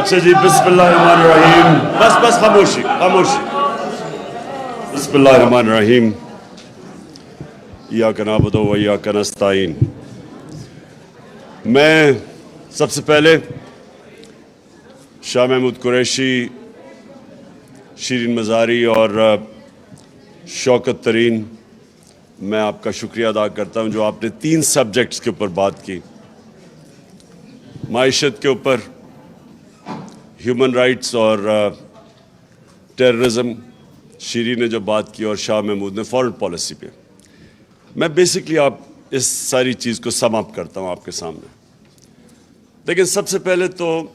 اچھا جی، بسم اللہ الرحمن الرحیم. بس خاموشی. بسم اللہ الرحمن الرحیم. ایاک نعبد و ایاک نستعین. میں سب سے پہلے شاہ محمود قریشی، شیرین مزاری اور شوکت ترین، میں آپ کا شکریہ ادا کرتا ہوں جو آپ نے 3 سبجیکٹس کے اوپر بات کی. معیشت کے اوپر، ہیومن رائٹس اور ٹیررزم شیرین نے جو بات کی، اور شاہ محمود نے فارن پالیسی پہ. میں بیسکلی آپ اس ساری چیز کو سم اپ کرتا ہوں آپ کے سامنے. لیکن سب سے پہلے تو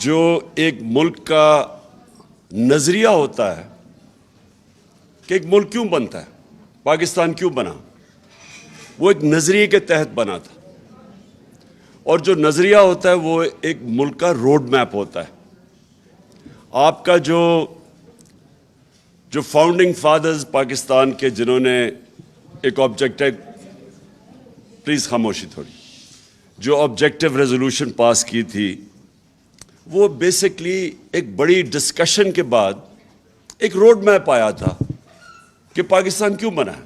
جو ایک ملک کا نظریہ ہوتا ہے کہ ایک ملک کیوں بنتا ہے، پاکستان کیوں بنا، وہ ایک نظریے کے تحت بنا تھا. اور جو نظریہ ہوتا ہے وہ ایک ملک کا روڈ میپ ہوتا ہے. آپ کا جو فاؤنڈنگ فادرز پاکستان کے، جنہوں نے ایک آبجیکٹو، پلیز خاموشی تھوڑی، جو آبجیکٹو ریزولوشن پاس کی تھی، وہ بیسکلی ایک بڑی ڈسکشن کے بعد ایک روڈ میپ آیا تھا کہ پاکستان کیوں بنا ہے.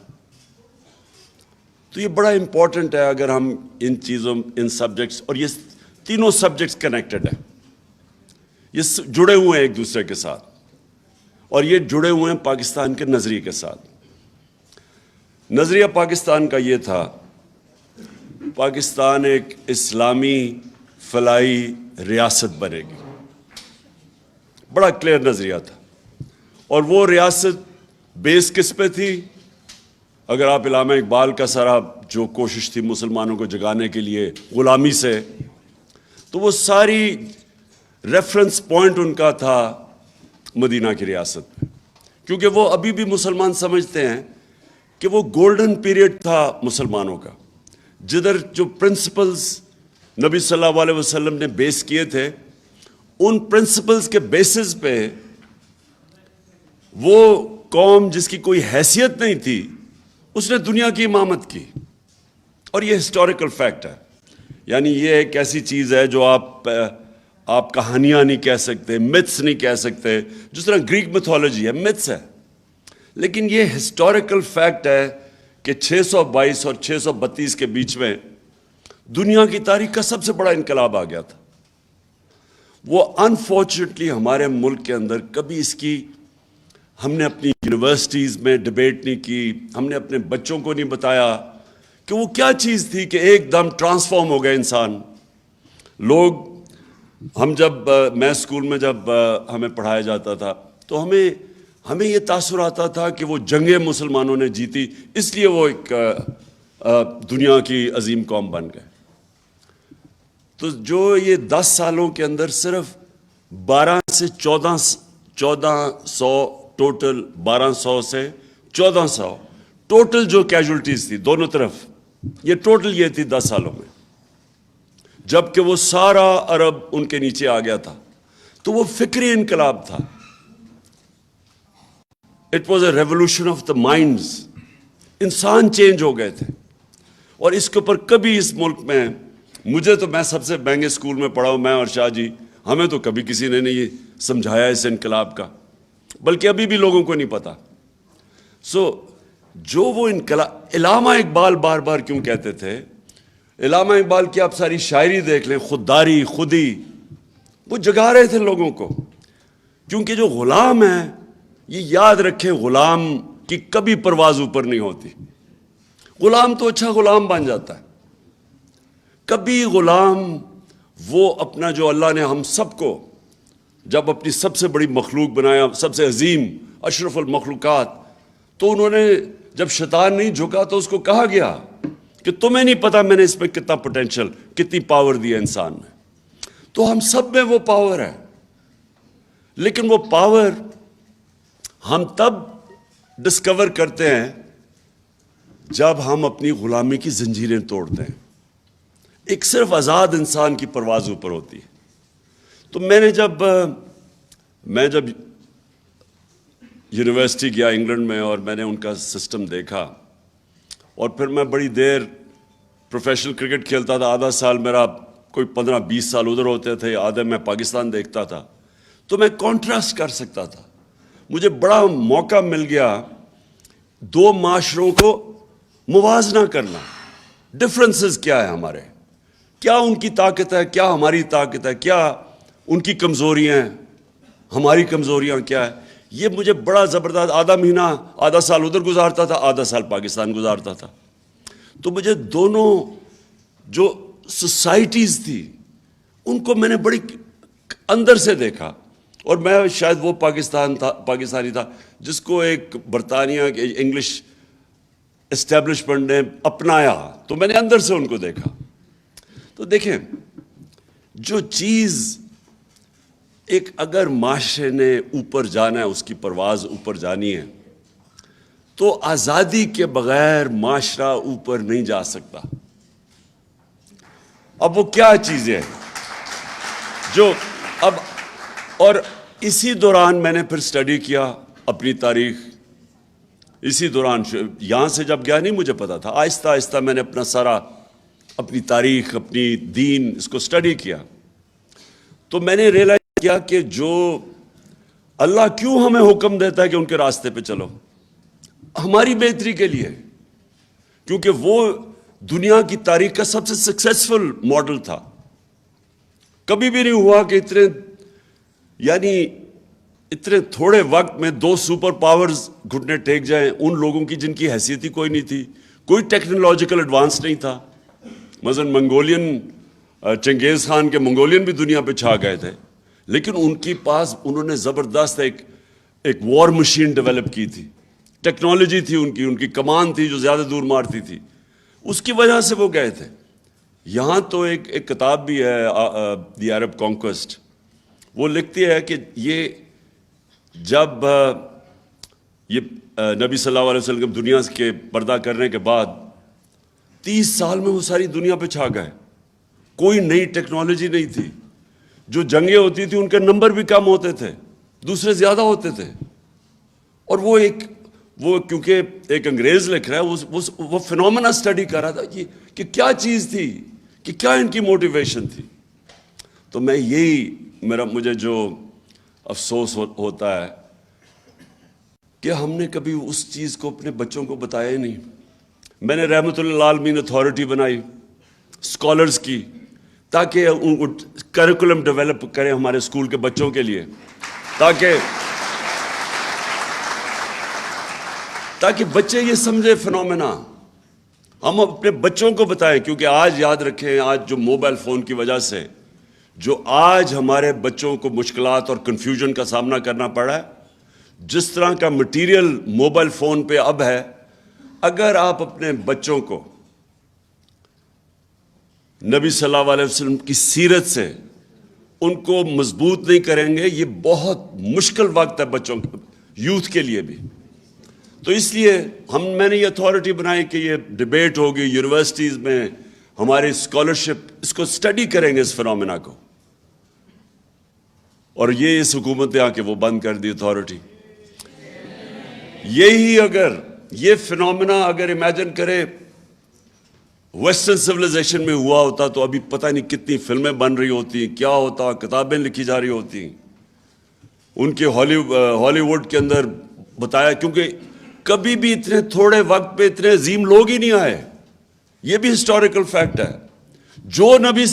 تو یہ بڑا امپورٹنٹ ہے اگر ہم ان چیزوں، ان سبجیکٹس، اور یہ تینوں سبجیکٹس کنیکٹڈ ہیں، یہ جڑے ہوئے ہیں ایک دوسرے کے ساتھ، اور یہ جڑے ہوئے ہیں پاکستان کے نظریے کے ساتھ. نظریہ پاکستان کا یہ تھا، پاکستان ایک اسلامی فلاحی ریاست بنے گی. بڑا کلیئر نظریہ تھا. اور وہ ریاست بیس کس پہ تھی؟ اگر آپ علامہ اقبال کا سارا جو کوشش تھی مسلمانوں کو جگانے کے لیے غلامی سے، تو وہ ساری ریفرنس پوائنٹ ان کا تھا مدینہ کی ریاست پہ. کیونکہ وہ ابھی بھی مسلمان سمجھتے ہیں کہ وہ گولڈن پیریڈ تھا مسلمانوں کا، جدھر جو پرنسپلز نبی صلی اللہ علیہ وسلم نے بیس کیے تھے، ان پرنسپلز کے بیسز پہ وہ قوم جس کی کوئی حیثیت نہیں تھی، اس نے دنیا کی امامت کی. اور یہ ہسٹوریکل فیکٹ ہے. یعنی یہ ایک ایسی چیز ہے جو آپ کہانیاں نہیں کہہ سکتے، متس نہیں کہہ سکتے. جس طرح گریک میتھولوجی ہے، متس ہے، لیکن یہ ہسٹوریکل فیکٹ ہے کہ 622 اور 632 کے بیچ میں دنیا کی تاریخ کا سب سے بڑا انقلاب آ گیا تھا. وہ انفارچونیٹلی ہمارے ملک کے اندر کبھی اس کی ہم نے اپنی یونیورسٹیز میں ڈیبیٹ نہیں کی، ہم نے اپنے بچوں کو نہیں بتایا کہ وہ کیا چیز تھی کہ ایک دم ٹرانسفارم ہو گئے انسان. لوگ، میں اسکول میں جب ہمیں پڑھایا جاتا تھا تو ہمیں یہ تاثر آتا تھا کہ وہ جنگیں مسلمانوں نے جیتی، اس لیے وہ ایک دنیا کی عظیم قوم بن گئے. تو جو یہ 10 سالوں کے اندر صرف 12 سے 1400 ٹوٹل، 1200 سے 1400 ٹوٹل جو کیجولٹیز تھی دونوں طرف، یہ ٹوٹل یہ تھی 10 سالوں میں، جبکہ وہ سارا عرب ان کے نیچے آ گیا تھا. تو وہ فکری انقلاب تھا. It was a revolution of the minds. انسان چینج ہو گئے تھے. اور اس کے اوپر کبھی اس ملک میں، میں سب سے مہنگے اسکول میں پڑھا ہوں، میں اور شاہ جی، ہمیں تو کبھی کسی نے نہیں سمجھایا اس انقلاب کا، بلکہ ابھی بھی لوگوں کو نہیں پتا. جو وہ انقلاب، علامہ اقبال بار بار کیوں کہتے تھے، علامہ اقبال کی آپ ساری شاعری دیکھ لیں، خودداری، خودی، وہ جگا رہے تھے لوگوں کو. کیونکہ جو غلام ہے، یہ یاد رکھیں، غلام کی کبھی پرواز اوپر نہیں ہوتی. غلام تو اچھا غلام بن جاتا ہے. کبھی غلام وہ اپنا، جو اللہ نے ہم سب کو جب اپنی سب سے بڑی مخلوق بنایا، سب سے عظیم، اشرف المخلوقات، تو انہوں نے جب شیطان نہیں جھکا تو اس کو کہا گیا کہ تمہیں نہیں پتا میں نے اس پہ کتنا پوٹینشل، کتنی پاور دیا انسان نے. تو ہم سب میں وہ پاور ہے. لیکن وہ پاور ہم تب ڈسکور کرتے ہیں جب ہم اپنی غلامی کی زنجیریں توڑتے ہیں. ایک صرف آزاد انسان کی پرواز اوپر ہوتی ہے. تو میں جب یونیورسٹی گیا انگلینڈ میں، اور میں نے ان کا سسٹم دیکھا، اور پھر میں بڑی دیر پروفیشنل کرکٹ کھیلتا تھا. آدھا سال میرا کوئی 15-20 سال ادھر ہوتے تھے, آدھے میں پاکستان دیکھتا تھا, تو میں کانٹراسٹ کر سکتا تھا. مجھے بڑا موقع مل گیا دو معاشروں کو موازنہ کرنا. ڈفرنسز کیا ہے ہمارے, کیا ان کی طاقت ہے, کیا ہماری طاقت ہے, کیا ان کی کمزوریاں ہیں, ہماری کمزوریاں کیا ہے. یہ مجھے بڑا زبردست, آدھا مہینہ آدھا سال ادھر گزارتا تھا, آدھا سال پاکستان گزارتا تھا. تو مجھے دونوں جو سوسائٹیز تھی ان کو میں نے بڑی اندر سے دیکھا. اور میں شاید وہ پاکستانی تھا جس کو ایک برطانیہ انگلش اسٹیبلشمنٹ نے اپنایا, تو میں نے اندر سے ان کو دیکھا. تو دیکھیں, جو چیز ایک اگر معاشرے نے اوپر جانا ہے, اس کی پرواز اوپر جانی ہے, تو آزادی کے بغیر معاشرہ اوپر نہیں جا سکتا. اب وہ کیا چیزیں ہیں جو اب, اور اسی دوران میں نے پھر سٹڈی کیا اپنی تاریخ. اسی دوران یہاں سے جب گیا نہیں مجھے پتا تھا, آہستہ آہستہ میں نے اپنا سارا اپنی تاریخ, اپنی دین, اس کو سٹڈی کیا. تو میں نے ریئلائز کیا کہ جو اللہ کیوں ہمیں حکم دیتا ہے کہ ان کے راستے پہ چلو, ہماری بہتری کے لیے, کیونکہ وہ دنیا کی تاریخ کا سب سے سکسیسفل ماڈل تھا. کبھی بھی نہیں ہوا کہ اتنے تھوڑے وقت میں دو سپر پاورز گھٹنے ٹیک جائیں, ان لوگوں کی جن کی حیثیت ہی کوئی نہیں تھی, کوئی ٹیکنالوجیکل ایڈوانس نہیں تھا. مثلا منگولین, چنگیز خان کے منگولین بھی دنیا پہ چھا گئے تھے, لیکن ان کی پاس انہوں نے زبردست ایک وار مشین ڈیولپ کی تھی, ٹیکنالوجی تھی ان کی کمان تھی جو زیادہ دور مارتی تھی, اس کی وجہ سے وہ گئے تھے. یہاں تو ایک کتاب بھی ہے, دی عرب کانکوسٹ, وہ لکھتی ہے کہ یہ جب یہ نبی صلی اللہ علیہ وسلم دنیا کے پردہ کرنے کے بعد 30 سال میں وہ ساری دنیا پہ چھا گئے. کوئی نئی ٹیکنالوجی نہیں تھی, جو جنگیں ہوتی تھیں ان کے نمبر بھی کم ہوتے تھے, دوسرے زیادہ ہوتے تھے. اور وہ کیونکہ ایک انگریز لکھ رہا ہے, وہ فینومینا اسٹڈی کر رہا تھا کہ کیا چیز تھی, کہ کیا ان کی موٹیویشن تھی. تو مجھے جو افسوس ہوتا ہے کہ ہم نے کبھی اس چیز کو اپنے بچوں کو بتایا ہی نہیں. میں نے رحمت اللہ عالمین اتھارٹی بنائی اسکالرز کی, تاکہ ان کو کریکولم ڈیولپ کریں ہمارے اسکول کے بچوں کے لیے, تاکہ بچے یہ سمجھے فنومینا, ہم اپنے بچوں کو بتائیں. کیونکہ آج یاد رکھیں, آج جو موبائل فون کی وجہ سے جو آج ہمارے بچوں کو مشکلات اور کنفیوژن کا سامنا کرنا پڑا ہے, جس طرح کا مٹیریل موبائل فون پہ اب ہے, اگر آپ اپنے بچوں کو نبی صلی اللہ علیہ وسلم کی سیرت سے ان کو مضبوط نہیں کریں گے, یہ بہت مشکل وقت ہے بچوں کے, یوتھ کے لیے بھی. تو اس لیے میں نے یہ اتھارٹی بنائی کہ یہ ڈیبیٹ ہوگی یونیورسٹیز میں, ہماری اسکالرشپ اس کو اسٹڈی کریں گے اس فنومینا کو. اور یہ اس حکومت نے آ کے وہ بند کر دی اتھارٹی. یہی اگر یہ فنومینا اگر امیجن کرے ویسٹرن سویلائزیشن میں ہوا ہوتا, تو ابھی پتہ نہیں کتنی فلمیں بن رہی ہوتی, کیا ہوتا, کتابیں لکھی جا رہی ہوتی. ان کے ہالی ووڈ کے اندر بتایا, کیونکہ کبھی بھی اتنے تھوڑے وقت پہ اتنے عظیم لوگ ہی نہیں آئے. یہ بھی ہسٹوریکل فیکٹ ہے. جو نبی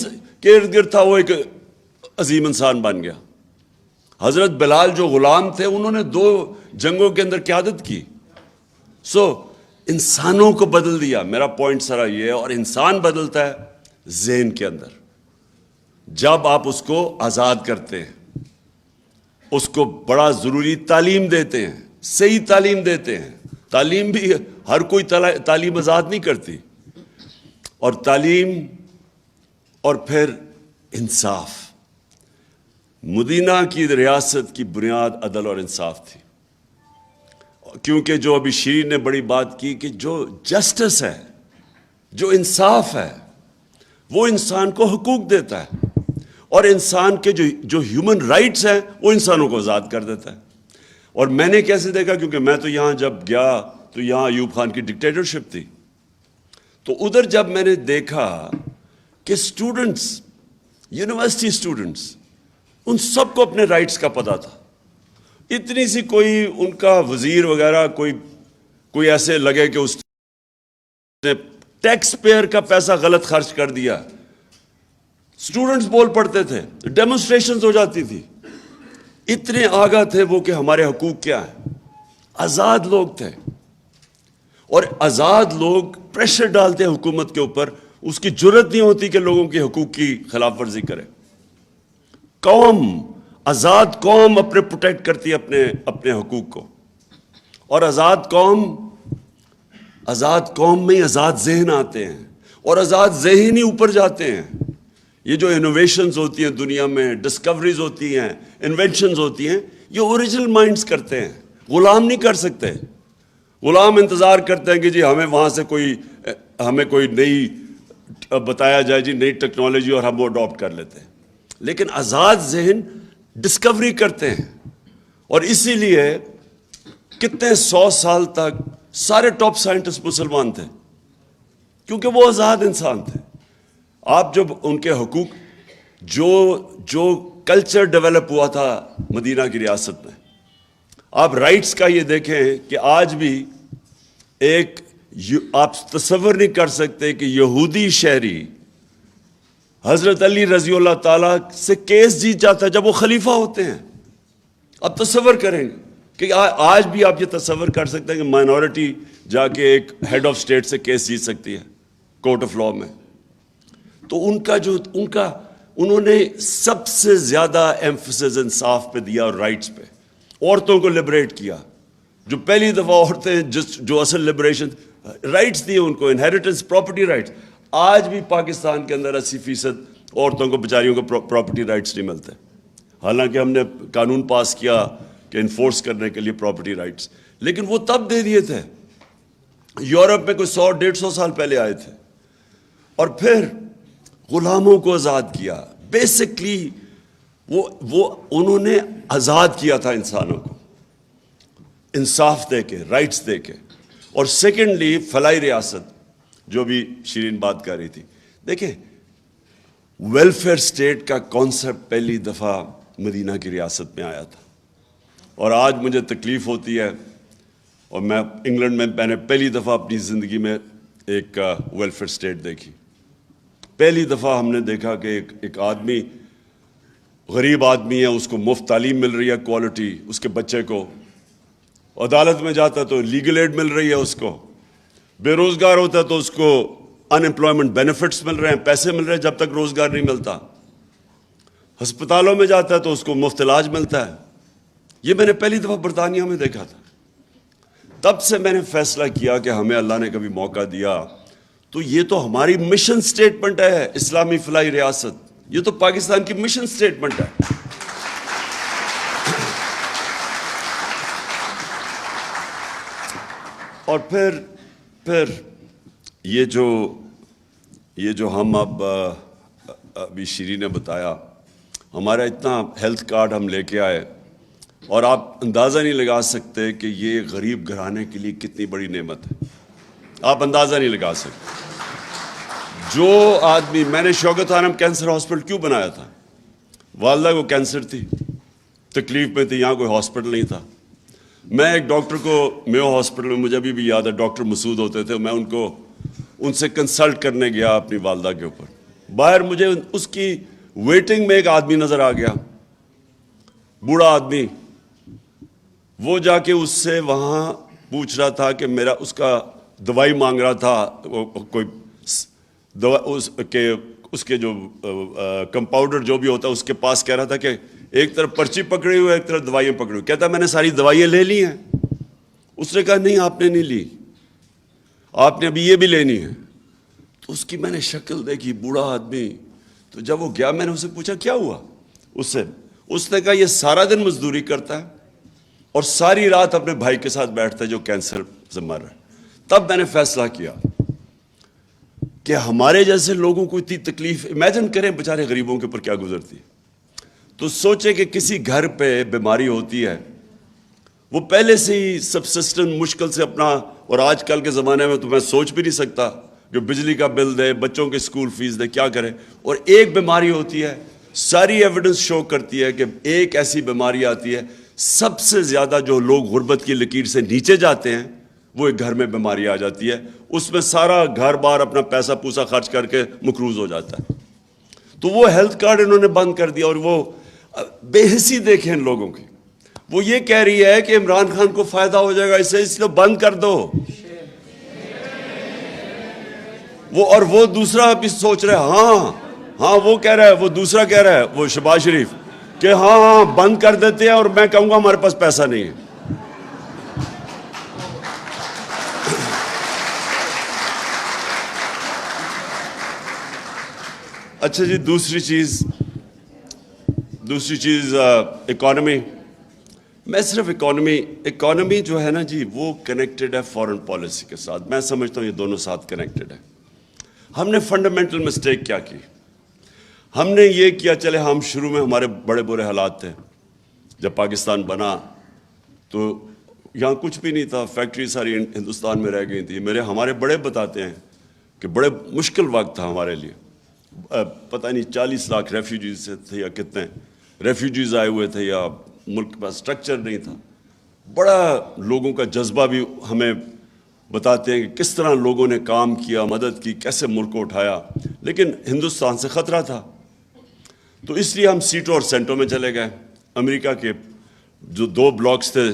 کے ارد گرد تھا وہ ایک عظیم انسان بن گیا. حضرت بلال جو غلام تھے, انہوں نے 2 جنگوں کے اندر قیادت کی. انسانوں کو بدل دیا. میرا پوائنٹ سارا یہ ہے. اور انسان بدلتا ہے ذہن کے اندر, جب آپ اس کو آزاد کرتے ہیں, اس کو بڑا ضروری تعلیم دیتے ہیں, صحیح تعلیم دیتے ہیں. تعلیم بھی ہر کوئی تعلیم آزاد نہیں کرتی. اور تعلیم اور پھر انصاف. مدینہ کی ریاست کی بنیاد عدل اور انصاف تھی. کیونکہ جو ابھی شیرین نے بڑی بات کی کہ جو جسٹس ہے, جو انصاف ہے, وہ انسان کو حقوق دیتا ہے, اور انسان کے جو ہیومن رائٹس ہیں وہ انسانوں کو آزاد کر دیتا ہے. اور میں نے کیسے دیکھا, کیونکہ میں تو یہاں جب گیا تو یہاں ایوب خان کی ڈکٹیٹرشپ تھی. تو ادھر جب میں نے دیکھا کہ اسٹوڈنٹس یونیورسٹی اسٹوڈنٹس، ان سب کو اپنے رائٹس کا پتہ تھا. اتنی سی کوئی ان کا وزیر وغیرہ کوئی ایسے لگے کہ اس نے ٹیکس پیئر کا پیسہ غلط خرچ کر دیا، اسٹوڈنٹس بول پڑتے تھے، ڈیمونسٹریشنز ہو جاتی تھی. اتنے آگاہ تھے وہ کہ ہمارے حقوق کیا ہیں. آزاد لوگ تھے، اور آزاد لوگ پریشر ڈالتے ہیں حکومت کے اوپر، اس کی جرت نہیں ہوتی کہ لوگوں کے حقوق کی خلاف ورزی کرے. آزاد قوم اپنے پروٹیکٹ کرتی ہے اپنے حقوق کو. اور آزاد قوم میں آزاد ذہن آتے ہیں، اور آزاد ذہن ہی اوپر جاتے ہیں. یہ جو انوویشنز ہوتی ہیں دنیا میں، ڈسکوریز ہوتی ہیں، انوینشنز ہوتی ہیں، یہ اوریجنل مائنڈز کرتے ہیں، غلام نہیں کر سکتے. غلام انتظار کرتے ہیں کہ جی ہمیں وہاں سے ہمیں کوئی نئی بتایا جائے، جی نئی ٹیکنالوجی، اور ہم وہ اڈاپٹ کر لیتے ہیں. لیکن آزاد ذہن ڈسکوری کرتے ہیں. اور اسی لیے کتنے 100 سال تک سارے ٹاپ سائنٹسٹ مسلمان تھے، کیونکہ وہ آزاد انسان تھے. آپ جب ان کے حقوق، جو کلچر ڈیولپ ہوا تھا مدینہ کی ریاست میں، آپ رائٹس کا یہ دیکھیں کہ آج بھی آپ تصور نہیں کر سکتے کہ یہودی شہری حضرت علی رضی اللہ تعالیٰ سے کیس جیت جاتا ہے جب وہ خلیفہ ہوتے ہیں. آپ تصور کریں گے کہ آج بھی آپ یہ تصور کر سکتے ہیں کہ مائنورٹی جا کے ایک ہیڈ آف اسٹیٹ سے کیس جیت سکتی ہے کورٹ آف لاء میں. تو انہوں نے سب سے زیادہ ایمفسس انصاف پہ دیا اور رائٹس پہ. عورتوں کو لبریٹ کیا، جو پہلی دفعہ عورتیں جو اصل لبریشن، رائٹس دیے ان کو، انہیریٹنس، پراپرٹی رائٹس. آج بھی پاکستان کے اندر 80% عورتوں کو، بیچاریوں کو پراپرٹی رائٹس نہیں ملتے، حالانکہ ہم نے قانون پاس کیا کہ انفورس کرنے کے لیے پراپرٹی رائٹس. لیکن وہ تب دے دیے تھے. یورپ میں کوئی 100-150 سال پہلے آئے تھے. اور پھر غلاموں کو آزاد کیا. بیسکلی وہ انہوں نے آزاد کیا تھا انسانوں کو، انصاف دے کے، رائٹس دے کے. اور سیکنڈلی فلاحی ریاست، جو بھی شیرین بات کر رہی تھی. دیکھیں، ویلفیئر سٹیٹ کا کانسیپٹ پہلی دفعہ مدینہ کی ریاست میں آیا تھا. اور آج مجھے تکلیف ہوتی ہے، اور میں انگلینڈ میں نے پہلی دفعہ اپنی زندگی میں ایک ویلفیئر سٹیٹ دیکھی. پہلی دفعہ ہم نے دیکھا کہ ایک آدمی، غریب آدمی ہے، اس کو مفت تعلیم مل رہی ہے، کوالٹی، اس کے بچے کو. عدالت میں جاتا تو لیگل ایڈ مل رہی ہے اس کو. بے روزگار ہوتا ہے تو اس کو ان امپلائمنٹ بینیفٹس مل رہے ہیں، پیسے مل رہے ہیں جب تک روزگار نہیں ملتا. ہسپتالوں میں جاتا ہے تو اس کو مفت علاج ملتا ہے. یہ میں نے پہلی دفعہ برطانیہ میں دیکھا تھا. تب سے میں نے فیصلہ کیا کہ ہمیں اللہ نے کبھی موقع دیا تو یہ تو ہماری مشن سٹیٹمنٹ ہے، اسلامی فلاحی ریاست. یہ تو پاکستان کی مشن سٹیٹمنٹ ہے. اور پھر یہ جو ہم ابھی شیرین نے بتایا، ہمارا اتنا ہیلتھ کارڈ ہم لے کے آئے، اور آپ اندازہ نہیں لگا سکتے کہ یہ غریب گھرانے کے لیے کتنی بڑی نعمت ہے. آپ اندازہ نہیں لگا سکتے. جو آدمی، میں نے شوکت خانم کینسر ہاسپٹل کیوں بنایا تھا؟ والدہ کو کینسر تھی، تکلیف میں تھی، یہاں کوئی ہاسپٹل نہیں تھا. میں ایک ڈاکٹر کو میو ہاسپٹل میں، مجھے ابھی بھی یاد ہے، ڈاکٹر مسعود ہوتے تھے، میں ان سے کنسلٹ کرنے گیا اپنی والدہ کے اوپر. باہر مجھے اس کی ویٹنگ میں ایک آدمی نظر آ گیا، بوڑھا آدمی. وہ جا کے اس سے وہاں پوچھ رہا تھا کہ اس کا دوائی مانگ رہا تھا. کوئی اس کے جو کمپاؤنڈر جو بھی ہوتا ہے اس کے پاس کہہ رہا تھا کہ ایک طرف پرچی پکڑی ہوئی، ایک طرف دوائیاں پکڑی ہوئی. کہتا میں نے ساری دوائیاں لے لی ہیں. اس نے کہا نہیں، آپ نے نہیں لی، آپ نے ابھی یہ بھی لینی ہے. تو اس کی میں نے شکل دیکھی، بوڑھا آدمی. تو جب وہ گیا، میں نے اسے پوچھا کیا ہوا اس نے کہا یہ سارا دن مزدوری کرتا ہے اور ساری رات اپنے بھائی کے ساتھ بیٹھتا ہے جو کینسر سے مر رہا ہے. تب میں نے فیصلہ کیا کہ ہمارے جیسے لوگوں کو اتنی تکلیف، امیجن کریں بیچارے غریبوں کے اوپر کیا گزرتی ہے. تو سوچے کہ کسی گھر پہ بیماری ہوتی ہے، وہ پہلے سے ہی سبسسٹنس مشکل سے اپنا، اور آج کل کے زمانے میں تو میں سوچ بھی نہیں سکتا کہ بجلی کا بل دے, بچوں کے اسکول فیس دے, کیا کرے. اور ایک بیماری ہوتی ہے, ساری ایویڈنس شو کرتی ہے کہ ایک ایسی بیماری آتی ہے, سب سے زیادہ جو لوگ غربت کی لکیر سے نیچے جاتے ہیں وہ ایک گھر میں بیماری آ جاتی ہے, اس میں سارا گھر بار اپنا پیسہ پوسا خرچ کر کے مقروض ہو جاتا ہے. تو وہ ہیلتھ کارڈ انہوں نے بند کر دیا, اور وہ بے حسی دیکھیں ان لوگوں کی. وہ یہ کہہ رہی ہے کہ عمران خان کو فائدہ ہو جائے گا اس سے, اس لیے بند کر دو. وہ دوسرا بھی سوچ رہے, ہاں وہ کہہ رہا ہے, وہ دوسرا کہہ رہا ہے, وہ شہباز شریف, کہ ہاں بند کر دیتے ہیں, اور میں کہوں گا ہمارے پاس پیسہ نہیں ہے. اچھا جی, دوسری چیز اکانومی. میں صرف اکانومی جو ہے نا جی, وہ کنیکٹڈ ہے فارن پالیسی کے ساتھ. میں سمجھتا ہوں یہ دونوں ساتھ کنیکٹڈ ہے. ہم نے فنڈامنٹل مسٹیک کیا کی, ہم نے یہ کیا, چلے ہم شروع میں ہمارے بڑے برے حالات تھے. جب پاکستان بنا تو یہاں کچھ بھی نہیں تھا, فیکٹری ساری ہندوستان میں رہ گئی تھی. ہمارے بڑے بتاتے ہیں کہ بڑے مشکل وقت تھا ہمارے لیے. پتہ نہیں 40 لاکھ ریفیوجیز تھے یا کتنے ریفیوجیز آئے ہوئے تھے, یا ملک کے پاس سٹرکچر نہیں تھا. بڑا لوگوں کا جذبہ بھی ہمیں بتاتے ہیں کہ کس طرح لوگوں نے کام کیا, مدد کی, کیسے ملک کو اٹھایا. لیکن ہندوستان سے خطرہ تھا, تو اس لیے ہم سیٹوں اور سینٹوں میں چلے گئے. امریکہ کے جو 2 بلاکس تھے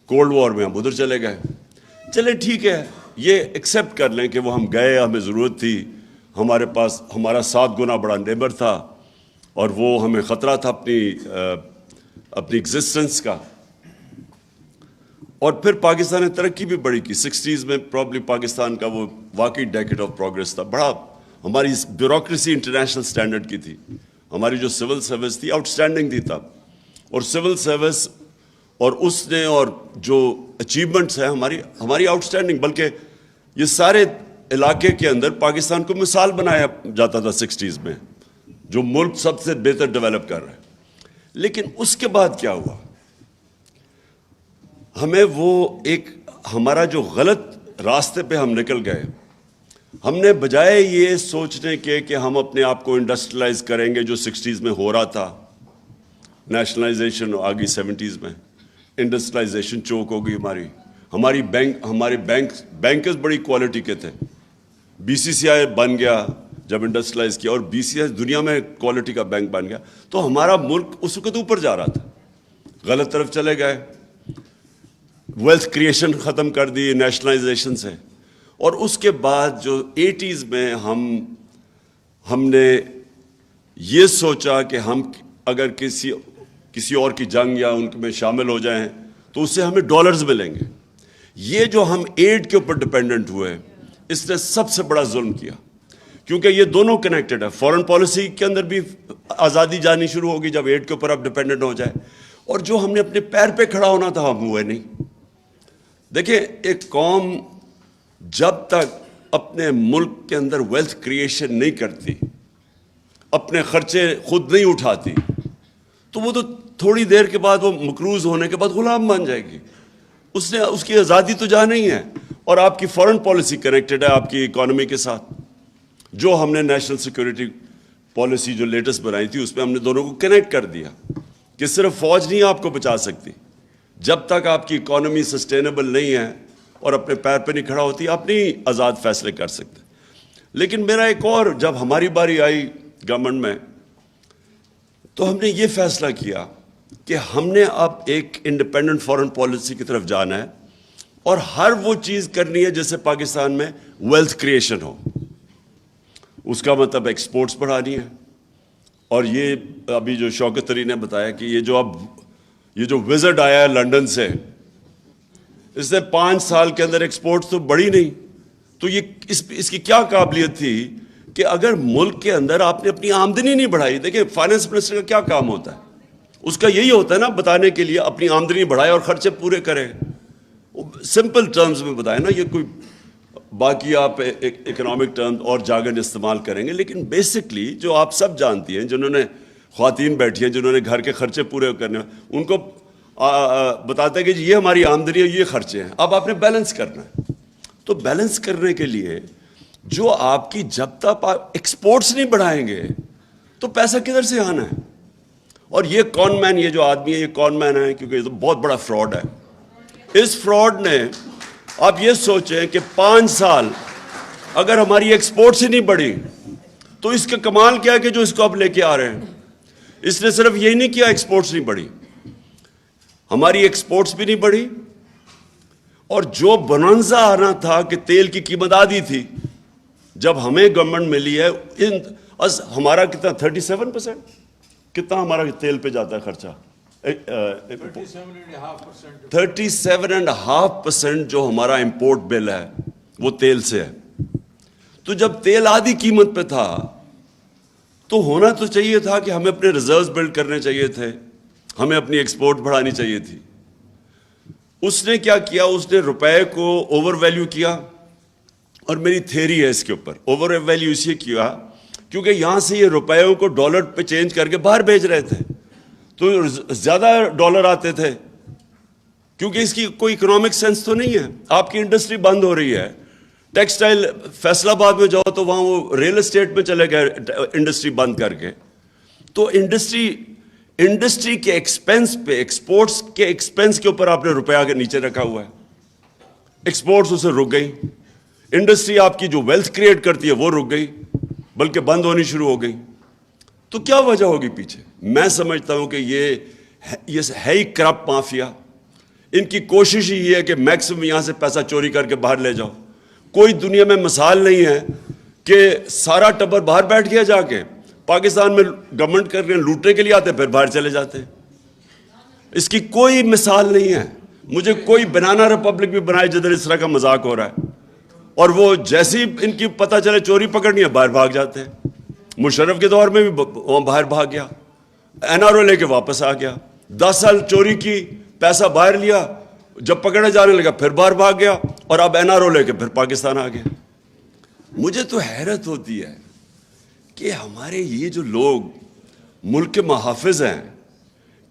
کولڈ وار میں, ہم ادھر چلے گئے. چلے ٹھیک ہے, یہ ایکسیپٹ کر لیں کہ وہ ہم گئے, ہمیں ضرورت تھی, ہمارے پاس ہمارا 7 گنا بڑا نیبر تھا, اور وہ ہمیں خطرہ تھا اپنی ایگزسٹنس کا. اور پھر پاکستان نے ترقی بھی بڑی کی. 60s میں پرابلی پاکستان کا وہ واقعی ڈیکیڈ آف پروگریس تھا. بڑا ہماری بیوروکریسی انٹرنیشنل سٹینڈرڈ کی تھی. ہماری جو سول سروس تھی آؤٹ اسٹینڈنگ تھی تب, اور سول سروس اور اس نے اور جو اچیومنٹس ہیں ہماری آؤٹ اسٹینڈنگ. بلکہ یہ سارے علاقے کے اندر پاکستان کو مثال بنایا جاتا تھا 60s میں, جو ملک سب سے بہتر ڈیولپ کر رہا ہے. لیکن اس کے بعد کیا ہوا, ہمیں ہمارا جو غلط راستے پہ ہم نکل گئے. ہم نے بجائے یہ سوچنے کے کہ ہم اپنے آپ کو انڈسٹریلائز کریں گے, جو 60s میں ہو رہا تھا, نیشنلائزیشن آ گئی 70s میں, انڈسٹریلائزیشن چوک ہو گئی ہمارے بینکرز بڑی کوالٹی کے تھے. BCCI بن گیا جب انڈسٹریلائز کیا, اور BCCI دنیا میں کوالٹی کا بینک بن گیا. تو ہمارا ملک اس وقت اوپر جا رہا تھا, غلط طرف چلے گئے. ویلتھ کریشن ختم کر دی نیشنلائزیشن سے. اور اس کے بعد جو 80s میں ہم نے یہ سوچا کہ ہم اگر کسی اور کی جنگ یا ان میں شامل ہو جائیں تو اس سے ہمیں ڈالرز ملیں گے. یہ جو ہم ایڈ کے اوپر ڈپینڈنٹ ہوئے, اس نے سب سے بڑا ظلم کیا, کیونکہ یہ دونوں کنیکٹڈ ہے. فارن پالیسی کے اندر بھی آزادی جانی شروع ہوگی جب ایڈ کے اوپر آپ ڈپینڈنٹ ہو جائے, اور جو ہم نے اپنے پیر پہ کھڑا ہونا تھا ہم ہوئے نہیں. دیکھیں, ایک قوم جب تک اپنے ملک کے اندر ویلتھ کریشن نہیں کرتی, اپنے خرچے خود نہیں اٹھاتی, تو وہ تو تھوڑی دیر کے بعد, وہ مقروض ہونے کے بعد غلام بن جائے گی. اس کی آزادی تو جا نہیں ہے. اور آپ کی فارن پالیسی کنیکٹڈ ہے آپ کی اکانومی کے ساتھ. جو ہم نے نیشنل سیکورٹی پالیسی جو لیٹسٹ بنائی تھی, اس میں ہم نے دونوں کو کنیکٹ کر دیا کہ صرف فوج نہیں آپ کو بچا سکتی. جب تک آپ کی اکانومی سسٹینیبل نہیں ہے اور اپنے پیر پہ نہیں کھڑا ہوتی, آپ نہیں آزاد فیصلے کر سکتے. لیکن میرا ایک اور, جب ہماری باری آئی گورنمنٹ میں, تو ہم نے یہ فیصلہ کیا کہ ہم نے اب ایک انڈیپینڈنٹ فارن پالیسی کی طرف جانا ہے, اور ہر وہ چیز کرنی ہے جیسے پاکستان میں ویلتھ کریشن ہو. اس کا مطلب ایکسپورٹس بڑھانی ہے. اور یہ ابھی جو شوکت علی نے بتایا کہ یہ جو وزٹ آیا ہے لنڈن سے, اس نے 5 سال کے اندر ایکسپورٹس تو بڑھی نہیں. تو یہ اس کی کیا قابلیت تھی کہ اگر ملک کے اندر آپ نے اپنی آمدنی نہیں بڑھائی. دیکھیں, فائنانس منسٹر کا کیا کام ہوتا ہے, اس کا یہی ہوتا ہے نا, بتانے کے لیے اپنی آمدنی بڑھائے اور خرچے پورے کرے. سمپل ٹرمز میں بتائیں نا, یہ کوئی باقی آپ اکنامک ٹرم اور جاگن استعمال کریں گے. لیکن بیسکلی جو آپ سب جانتی ہیں, جنہوں نے خواتین بیٹھی ہیں, جنہوں نے گھر کے خرچے پورے کرنے, ان کو بتاتے ہیں کہ یہ ہماری آمدنی ہے, یہ خرچے ہیں, اب آپ نے بیلنس کرنا ہے. تو بیلنس کرنے کے لیے جو آپ کی جب تک آپ ایکسپورٹس نہیں بڑھائیں گے تو پیسہ کدھر سے آنا ہے؟ اور یہ کون مین، یہ جو آدمی ہے یہ کون مین ہے، کیونکہ یہ تو بہت بڑا فراڈ ہے. اس فراڈ نے، آپ یہ سوچیں کہ 5 سال اگر ہماری ایکسپورٹس ہی نہیں بڑھی تو اس کا کمال کیا ہے کہ جو اس کو آپ لے کے آ رہے ہیں. اس نے صرف یہی نہیں کیا ایکسپورٹس نہیں بڑھی، ہماری ایکسپورٹس بھی نہیں بڑھی، اور جو بونانزا آنا تھا کہ تیل کی قیمت آدھی تھی، جب ہمیں گورنمنٹ ملی ہے ہمارا کتنا 37%، کتنا ہمارا تیل پہ جاتا ہے خرچہ؟ 37.5% جو ہمارا امپورٹ بل ہے وہ تیل سے ہے. تو جب تیل آدھی قیمت پہ تھا تو ہونا تو چاہیے تھا کہ ہمیں اپنے ریزروز بلڈ کرنے چاہیے تھے، ہمیں اپنی ایکسپورٹ بڑھانی چاہیے تھی. اس نے کیا کیا؟ اس نے روپے کو اوور ویلیو کیا. اور میری تھیری ہے اس کے اوپر، اوور ویلیو اس لیے کیا کیونکہ یہاں سے یہ روپیوں کو ڈالر پہ چینج کر کے باہر بھیج رہے تھے تو زیادہ ڈالر آتے تھے، کیونکہ اس کی کوئی اکنامک سینس تو نہیں ہے. آپ کی انڈسٹری بند ہو رہی ہے، ٹیکسٹائل فیصل آباد میں جاؤ تو وہاں وہ ریل اسٹیٹ میں چلے گئے انڈسٹری بند کر کے. تو انڈسٹری کے ایکسپینس پہ، ایکسپورٹس کے ایکسپینس کے اوپر آپ نے روپیہ کے نیچے رکھا ہوا ہے. ایکسپورٹس اسے رک گئی، انڈسٹری آپ کی جو ویلتھ کریٹ کرتی ہے وہ رک گئی، بلکہ بند ہونی شروع ہو گئی. تو کیا وجہ ہوگی پیچھے؟ میں سمجھتا ہوں کہ یہ ہے ہی کرپٹ مافیا. ان کی کوشش ہی یہ ہے کہ میکسیمم یہاں سے پیسہ چوری کر کے باہر لے جاؤ. کوئی دنیا میں مثال نہیں ہے کہ سارا ٹبر باہر بیٹھ گیا جا کے. پاکستان میں گورنمنٹ کر رہے ہیں، لوٹنے کے لیے آتے پھر باہر چلے جاتے ہیں. اس کی کوئی مثال نہیں ہے. مجھے کوئی بنانا ریپبلک بھی بنائے جدھر اس طرح کا مذاق ہو رہا ہے، اور وہ جیسی ان کی پتہ چلے چوری پکڑنی ہے باہر بھاگ جاتے ہیں. مشرف کے دور میں بھی وہاں باہر بھاگ گیا، NRO لے کے واپس آ گیا. 10 سال چوری کی، پیسہ باہر لیا، جب پکڑے جانے لگا پھر باہر بھاگ گیا، اور اب NRO لے کے پھر پاکستان آ گیا. مجھے تو حیرت ہوتی ہے کہ ہمارے یہ جو لوگ ملک کے محافظ ہیں،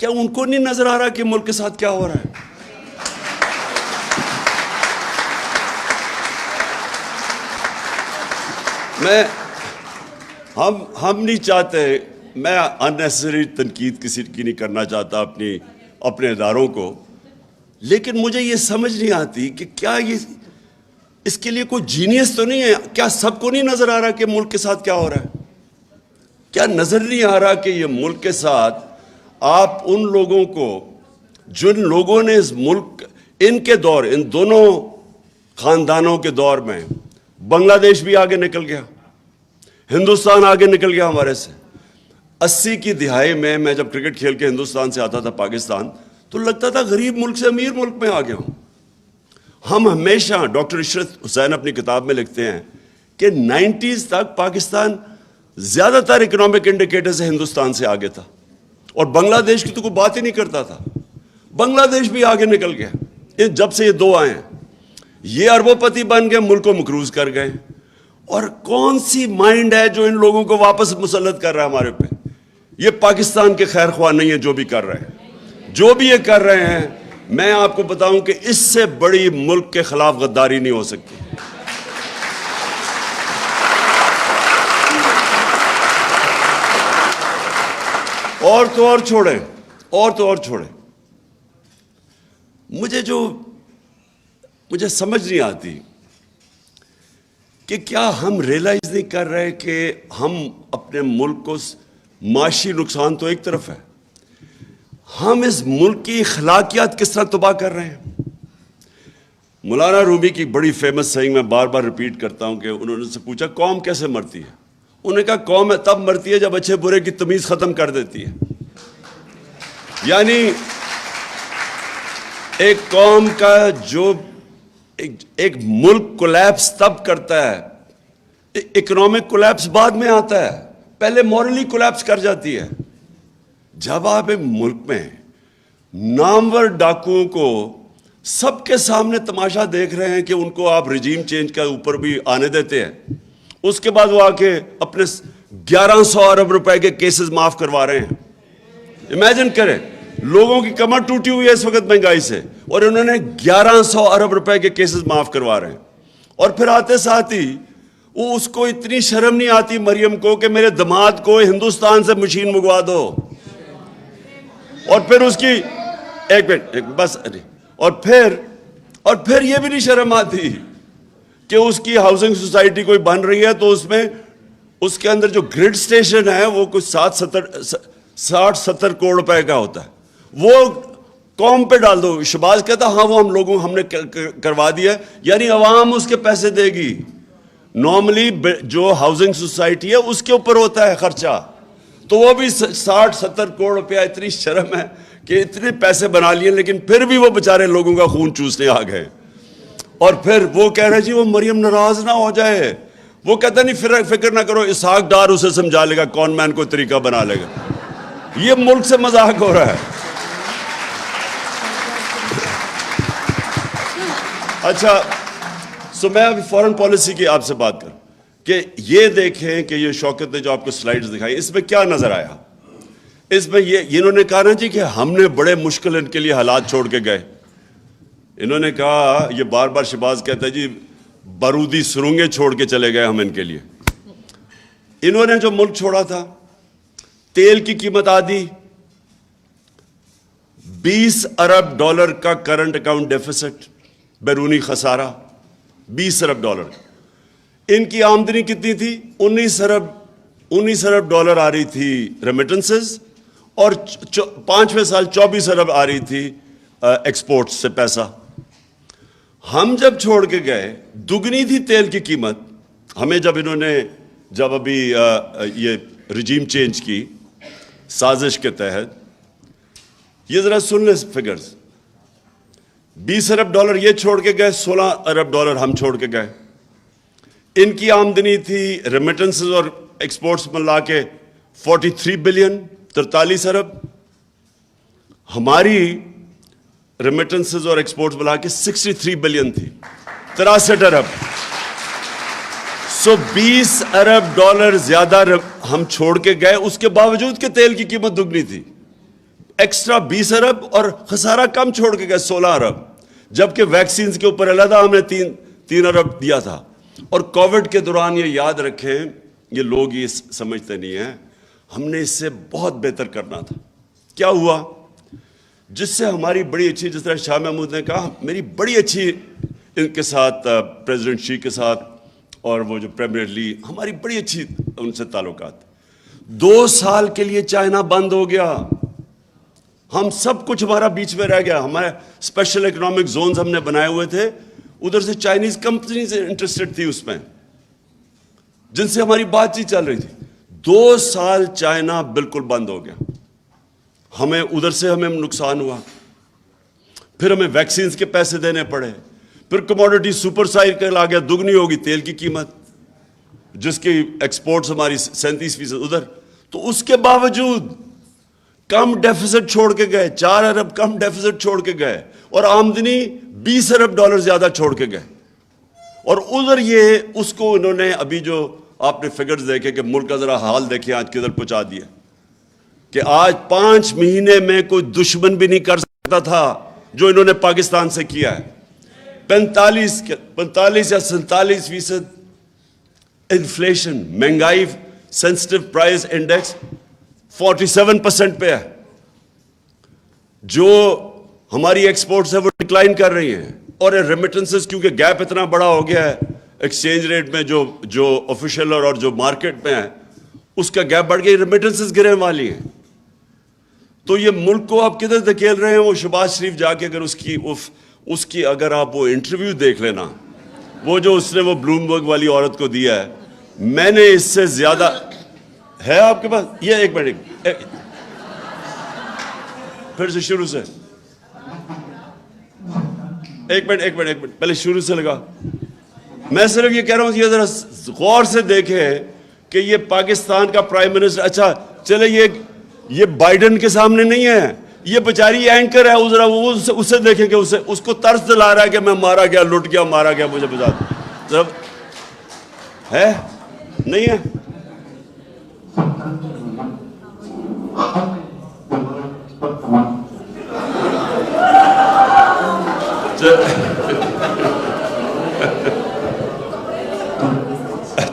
کیا ان کو نہیں نظر آ رہا کہ ملک کے ساتھ کیا ہو رہا ہے؟ ہم نہیں چاہتے، میں اننیسری تنقید کسی کی نہیں کرنا چاہتا اپنے اداروں کو، لیکن مجھے یہ سمجھ نہیں آتی کہ کیا یہ اس کے لیے کوئی جینیس تو نہیں ہے؟ کیا سب کو نہیں نظر آ رہا کہ ملک کے ساتھ کیا ہو رہا ہے؟ کیا نظر نہیں آ رہا کہ یہ ملک کے ساتھ آپ ان لوگوں کو، جن لوگوں نے اس ملک، ان کے دور، ان دونوں خاندانوں کے دور میں بنگلہ دیش بھی آگے نکل گیا، ہندوستان آگے نکل گیا ہمارے سے. 80 کی دہائی میں جب کرکٹ کھیل کے ہندوستان سے آتا تھا پاکستان تو لگتا تھا غریب ملک سے امیر ملک میں آ گیا ہوں. ہم ہمیشہ، ڈاکٹر عشرت حسین اپنی کتاب میں لکھتے ہیں کہ 90s تک پاکستان زیادہ تر اکنامک انڈیکیٹر سے ہندوستان سے آگے تھا، اور بنگلہ دیش کی تو کوئی بات ہی نہیں کرتا تھا. بنگلہ دیش بھی آگے نکل گیا جب سے یہ دو آئے ہیں. یہ اربوں پتی بن گئے، ملک کو مقروض کر گئے. اور کون سی مائنڈ ہے جو ان لوگوں کو واپس مسلط کر رہا ہے ہمارے پہ؟ یہ پاکستان کے خیر خواہ نہیں ہے جو بھی کر رہے ہیں، جو بھی یہ کر رہے ہیں. میں آپ کو بتاؤں کہ اس سے بڑی ملک کے خلاف غداری نہیں ہو سکتی. اور تو اور چھوڑیں. مجھے سمجھ نہیں آتی کہ کیا ہم ریئلائز نہیں کر رہے کہ ہم اپنے ملک کو، معاشی نقصان تو ایک طرف ہے، ہم اس ملک کی اخلاقیات کس طرح تباہ کر رہے ہیں. مولانا رومی کی بڑی فیمس سیئنگ میں بار بار ریپیٹ کرتا ہوں کہ انہوں نے سے پوچھا قوم کیسے مرتی ہے؟ انہوں نے کہا قوم تب مرتی ہے جب اچھے برے کی تمیز ختم کر دیتی ہے. یعنی ایک قوم کا جو ایک ملک کولیپس تب کرتا ہے، اکنامک کولیپس بعد میں آتا ہے، پہلے مورلی کولیپس کر جاتی ہے. جب آپ ایک ملک میں نامور ڈاکوؤں کو سب کے سامنے تماشا دیکھ رہے ہیں کہ ان کو آپ رجیم چینج کا اوپر بھی آنے دیتے ہیں، اس کے بعد وہ آ کے اپنے 1100 ارب روپے کے کیسز معاف کروا رہے ہیں. امیجن کریں، لوگوں کی کمر ٹوٹی ہوئی ہے اس وقت مہنگائی سے، اور انہوں نے 1100 ارب روپے کے کیسز معاف کروا رہے ہیں. اور پھر آتے ساتھ ہی وہ اس کو اتنی شرم نہیں آتی مریم کو کہ میرے داماد کو ہندوستان سے مشین منگوا دو. اور پھر اس کی ایک منٹ بس, اور پھر یہ بھی نہیں شرم آتی کہ اس کی ہاؤسنگ سوسائٹی کوئی بن رہی ہے تو اس میں اس کے اندر جو گریڈ سٹیشن ہے وہ کچھ 60-70 کروڑ روپے کا ہوتا ہے, وہ قوم پہ ڈال دو. شہباز کہتا ہاں وہ ہم نے کروا دیا, یعنی عوام اس کے پیسے دے گی. نارملی جو ہاؤسنگ سوسائٹی ہے اس کے اوپر ہوتا ہے خرچہ, تو وہ بھی 60-70 کروڑ روپیہ. اتنی شرم ہے کہ اتنے پیسے بنا لیے لیکن پھر بھی وہ بیچارے لوگوں کا خون چوسنے آ گئے. اور پھر وہ کہہ رہے جی وہ مریم ناراض نہ ہو جائے. وہ کہتا نہیں فکر نہ کرو, اسحاق ڈار اسے سمجھا لے گا, کون مین کو طریقہ بنا لے گا. یہ ملک سے مذاق ہو رہا ہے. اچھا سو میں ابھی فورن پالیسی کی آپ سے بات کروں کہ یہ دیکھیں کہ یہ شوکت نے جو آپ کو سلائیڈز دکھائی, اس میں کیا نظر آیا. اس میں یہ انہوں نے کہا نا جی کہ ہم نے بڑے مشکل ان کے لیے حالات چھوڑ کے گئے. انہوں نے کہا, یہ بار بار شہباز کہتا ہے جی بارودی سرنگیں چھوڑ کے چلے گئے ہم ان کے لیے. انہوں نے جو ملک چھوڑا تھا, تیل کی قیمت آدھی, $20 ارب کا کرنٹ اکاؤنٹ ڈیفیسٹ, بیرونی خسارہ $20 ارب. ان کی آمدنی کتنی تھی؟ $19 ارب آ رہی تھی ریمیٹنسز, اور 5ویں سال 24 ارب آ رہی تھی ایکسپورٹ سے پیسہ. ہم جب چھوڑ کے گئے دگنی تھی تیل کی قیمت. ہمیں جب ابھی یہ رجیم چینج کی سازش کے تحت, یہ ذرا سن لیں فگرز, $20 ارب یہ چھوڑ کے گئے, $16 ارب ہم چھوڑ کے گئے. ان کی آمدنی تھی ریمیٹنسز اور ایکسپورٹس ملا کے 43 بلین, 43 ارب. ہماری ریمیٹنسز اور ایکسپورٹس ملا کے 63 بلین تھی, 63 ارب. سو $20 ارب زیادہ ہم چھوڑ کے گئے, اس کے باوجود کہ تیل کی قیمت دگنی تھی. ایکسٹرا 20 ارب اور خسارہ کم چھوڑ کے گئے 16 ارب, جبکہ ویکسینز کے اوپر علیحدہ ہم نے 3 ارب دیا تھا. اور کووڈ کے دوران یہ یاد رکھیں, یہ لوگ یہ سمجھتے نہیں ہیں, ہم نے اس سے بہت بہتر کرنا تھا. کیا ہوا جس سے ہماری بڑی اچھی, جس طرح شاہ محمود نے کہا, میری بڑی اچھی ان کے ساتھ پریزیڈنٹ شی کے ساتھ اور وہ جو پریمیئر لی, ہماری بڑی اچھی ان سے تعلقات. 2 سال کے لیے چائنا بند ہو گیا, ہم سب کچھ ہمارا بیچ میں رہ گیا. ہمارے اسپیشل اکنامک زونز ہم نے بنائے ہوئے تھے, ادھر سے چائنیز کمپنیز انٹرسٹڈ تھی اس میں, جن سے ہماری بات چیت چل رہی تھی. 2 سال چائنا بالکل بند ہو گیا, ہمیں ادھر سے ہمیں نقصان ہوا. پھر ہمیں ویکسینز کے پیسے دینے پڑے, پھر کموڈٹی سپر سائیکل آ گیا, دگنی ہوگی تیل کی قیمت, جس کی ایکسپورٹس ہماری 37% ادھر. تو اس کے باوجود کم ڈیفیسٹ چھوڑ کے گئے, 4 ارب کم ڈیفیسٹ چھوڑ کے گئے, اور آمدنی $20 ارب زیادہ چھوڑ کے گئے. اور ادھر یہ اس کو انہوں نے ابھی جو آپ نے فگرز دیکھے کہ ملک کا ذرا حال دیکھیں آج کدھر پہنچا دیا, کہ آج 5 مہینے میں کوئی دشمن بھی نہیں کر سکتا تھا جو انہوں نے پاکستان سے کیا ہے. 45 یا 47% انفلیشن, مہنگائی, سینسٹیو پرائز انڈیکس 47% پہ ہے. جو ہماری ایکسپورٹس ہے وہ ڈکلائن کر رہی ہیں, اور ریمیٹنسز کیونکہ گیپ اتنا بڑا ہو گیا ہے ایکسچینج ریٹ میں, جو آفیشیل اور جو مارکیٹ میں ہے اس کا گیپ بڑھ گیا, ریمیٹنسز گرنے والی ہیں. تو یہ ملک کو آپ کدھر دھکیل رہے ہیں. وہ شہباز شریف جا کے اگر اس کی اگر آپ وہ انٹرویو دیکھ لینا, وہ جو اس نے وہ بلومبرگ والی عورت کو دیا ہے, میں نے اس سے زیادہ ہے آپ کے پاس. یہ ایک منٹ پھر سے شروع سے, ایک منٹ پہلے شروع سے لگا. میں صرف یہ کہہ رہا ہوں, یہ ذرا غور سے دیکھیں کہ یہ پاکستان کا پرائم منسٹر, اچھا چلے یہ بائیڈن کے سامنے نہیں ہے, یہ بیچاری اینکر ہے, ذرا وہ اسے دیکھیں کہ اس کو طرز دلا رہا ہے کہ میں مارا گیا, لٹ گیا, مارا گیا, مجھے بتا دو ہے نہیں ہے.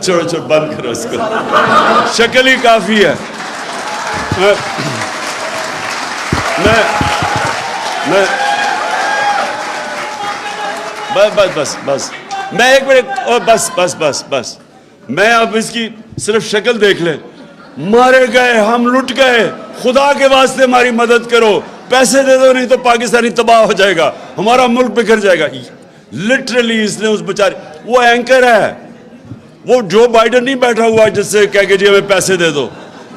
چھوڑو چھوڑو بند کرو اس کو, شکل ہی کافی ہے. میں بس میں ایک منٹ, بس میں اب اس کی صرف شکل دیکھ لیں. مارے گئے, ہم لٹ گئے, خدا کے واسطے ہماری مدد کرو, پیسے دے دو نہیں تو پاکستانی تباہ ہو جائے گا, ہمارا ملک بکھر جائے گا. لٹرلی اس نے اس بیچارے, وہ اینکر ہے, وہ جو بائیڈن نہیں بیٹھا ہوا جس سے کہہ کے جی ہمیں پیسے دے دو,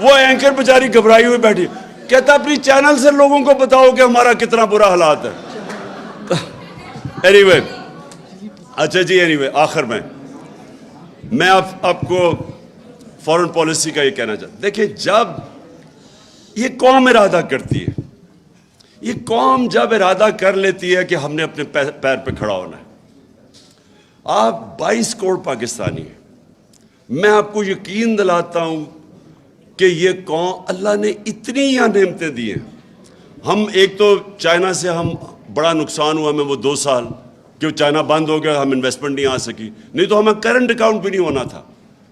وہ اینکر بیچاری گھبرائی ہوئی بیٹھی, کہتا اپنی چینل سے لوگوں کو بتاؤ کہ ہمارا کتنا برا حالات ہے. اینی وے, اچھا جی, اینی وے, آخر میں آپ کو فورن پالیسی کا یہ کہنا چاہتا ہوں. دیکھیں, جب یہ قوم ارادہ کرتی ہے, یہ قوم جب ارادہ کر لیتی ہے کہ ہم نے اپنے پیر پہ کھڑا ہونا ہے. آپ 22 کروڑ پاکستانی ہیں, میں آپ کو یقین دلاتا ہوں کہ یہ قوم, اللہ نے اتنی یہاں نعمتیں دی ہیں. ہم ایک تو چائنا سے ہم بڑا نقصان ہوا ہمیں وہ 2 سال کہ چائنا بند ہو گیا, ہم انویسٹمنٹ نہیں آ سکی, نہیں تو ہمیں کرنٹ اکاؤنٹ بھی نہیں ہونا تھا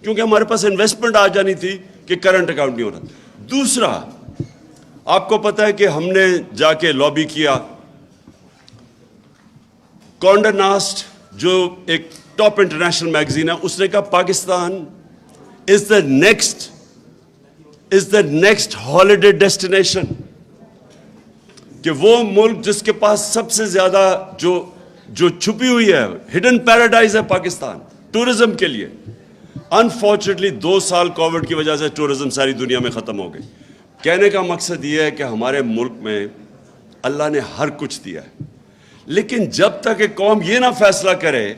کیونکہ ہمارے پاس انویسٹمنٹ آ جانی تھی کہ کرنٹ اکاؤنٹ نہیں ہونا تھا. دوسرا, آپ کو پتہ ہے کہ ہم نے جا کے لابی کیا, کونڈا ناسٹ جو ایک ٹاپ انٹرنیشنل میگزین ہے, اس نے کہا پاکستان از دا نیکسٹ ہالیڈے ڈیسٹینیشن, کہ وہ ملک جس کے پاس سب سے زیادہ جو چھپی ہوئی ہے, ہڈن پیراڈائز ہے پاکستان ٹورزم کے لیے. انفارچونیٹلی 2 سال کووڈ کی وجہ سے ٹورزم ساری دنیا میں ختم ہو گئی. کہنے کا مقصد یہ ہے کہ ہمارے ملک میں اللہ نے ہر کچھ دیا ہے, لیکن جب تک ایک قوم یہ نہ فیصلہ کرے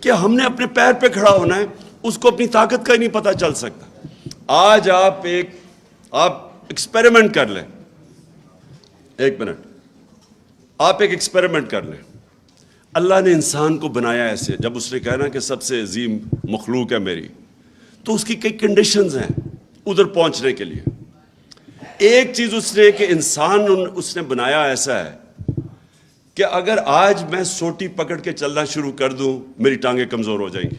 کہ ہم نے اپنے پیر پہ کھڑا ہونا ہے, اس کو اپنی طاقت کا ہی نہیں پتہ چل سکتا. آج آپ ایکسپیریمنٹ کر لیں, 1 منٹ, آپ ایک ایکسپیریمنٹ کر لیں. اللہ نے انسان کو بنایا ایسے, جب اس نے کہا نا کہ سب سے عظیم مخلوق ہے میری, تو اس کی کئی کنڈیشنز ہیں ادھر پہنچنے کے لیے. ایک چیز اس نے کہ انسان اس نے بنایا ایسا ہے کہ اگر آج میں سوٹی پکڑ کے چلنا شروع کر دوں, میری ٹانگیں کمزور ہو جائیں گی.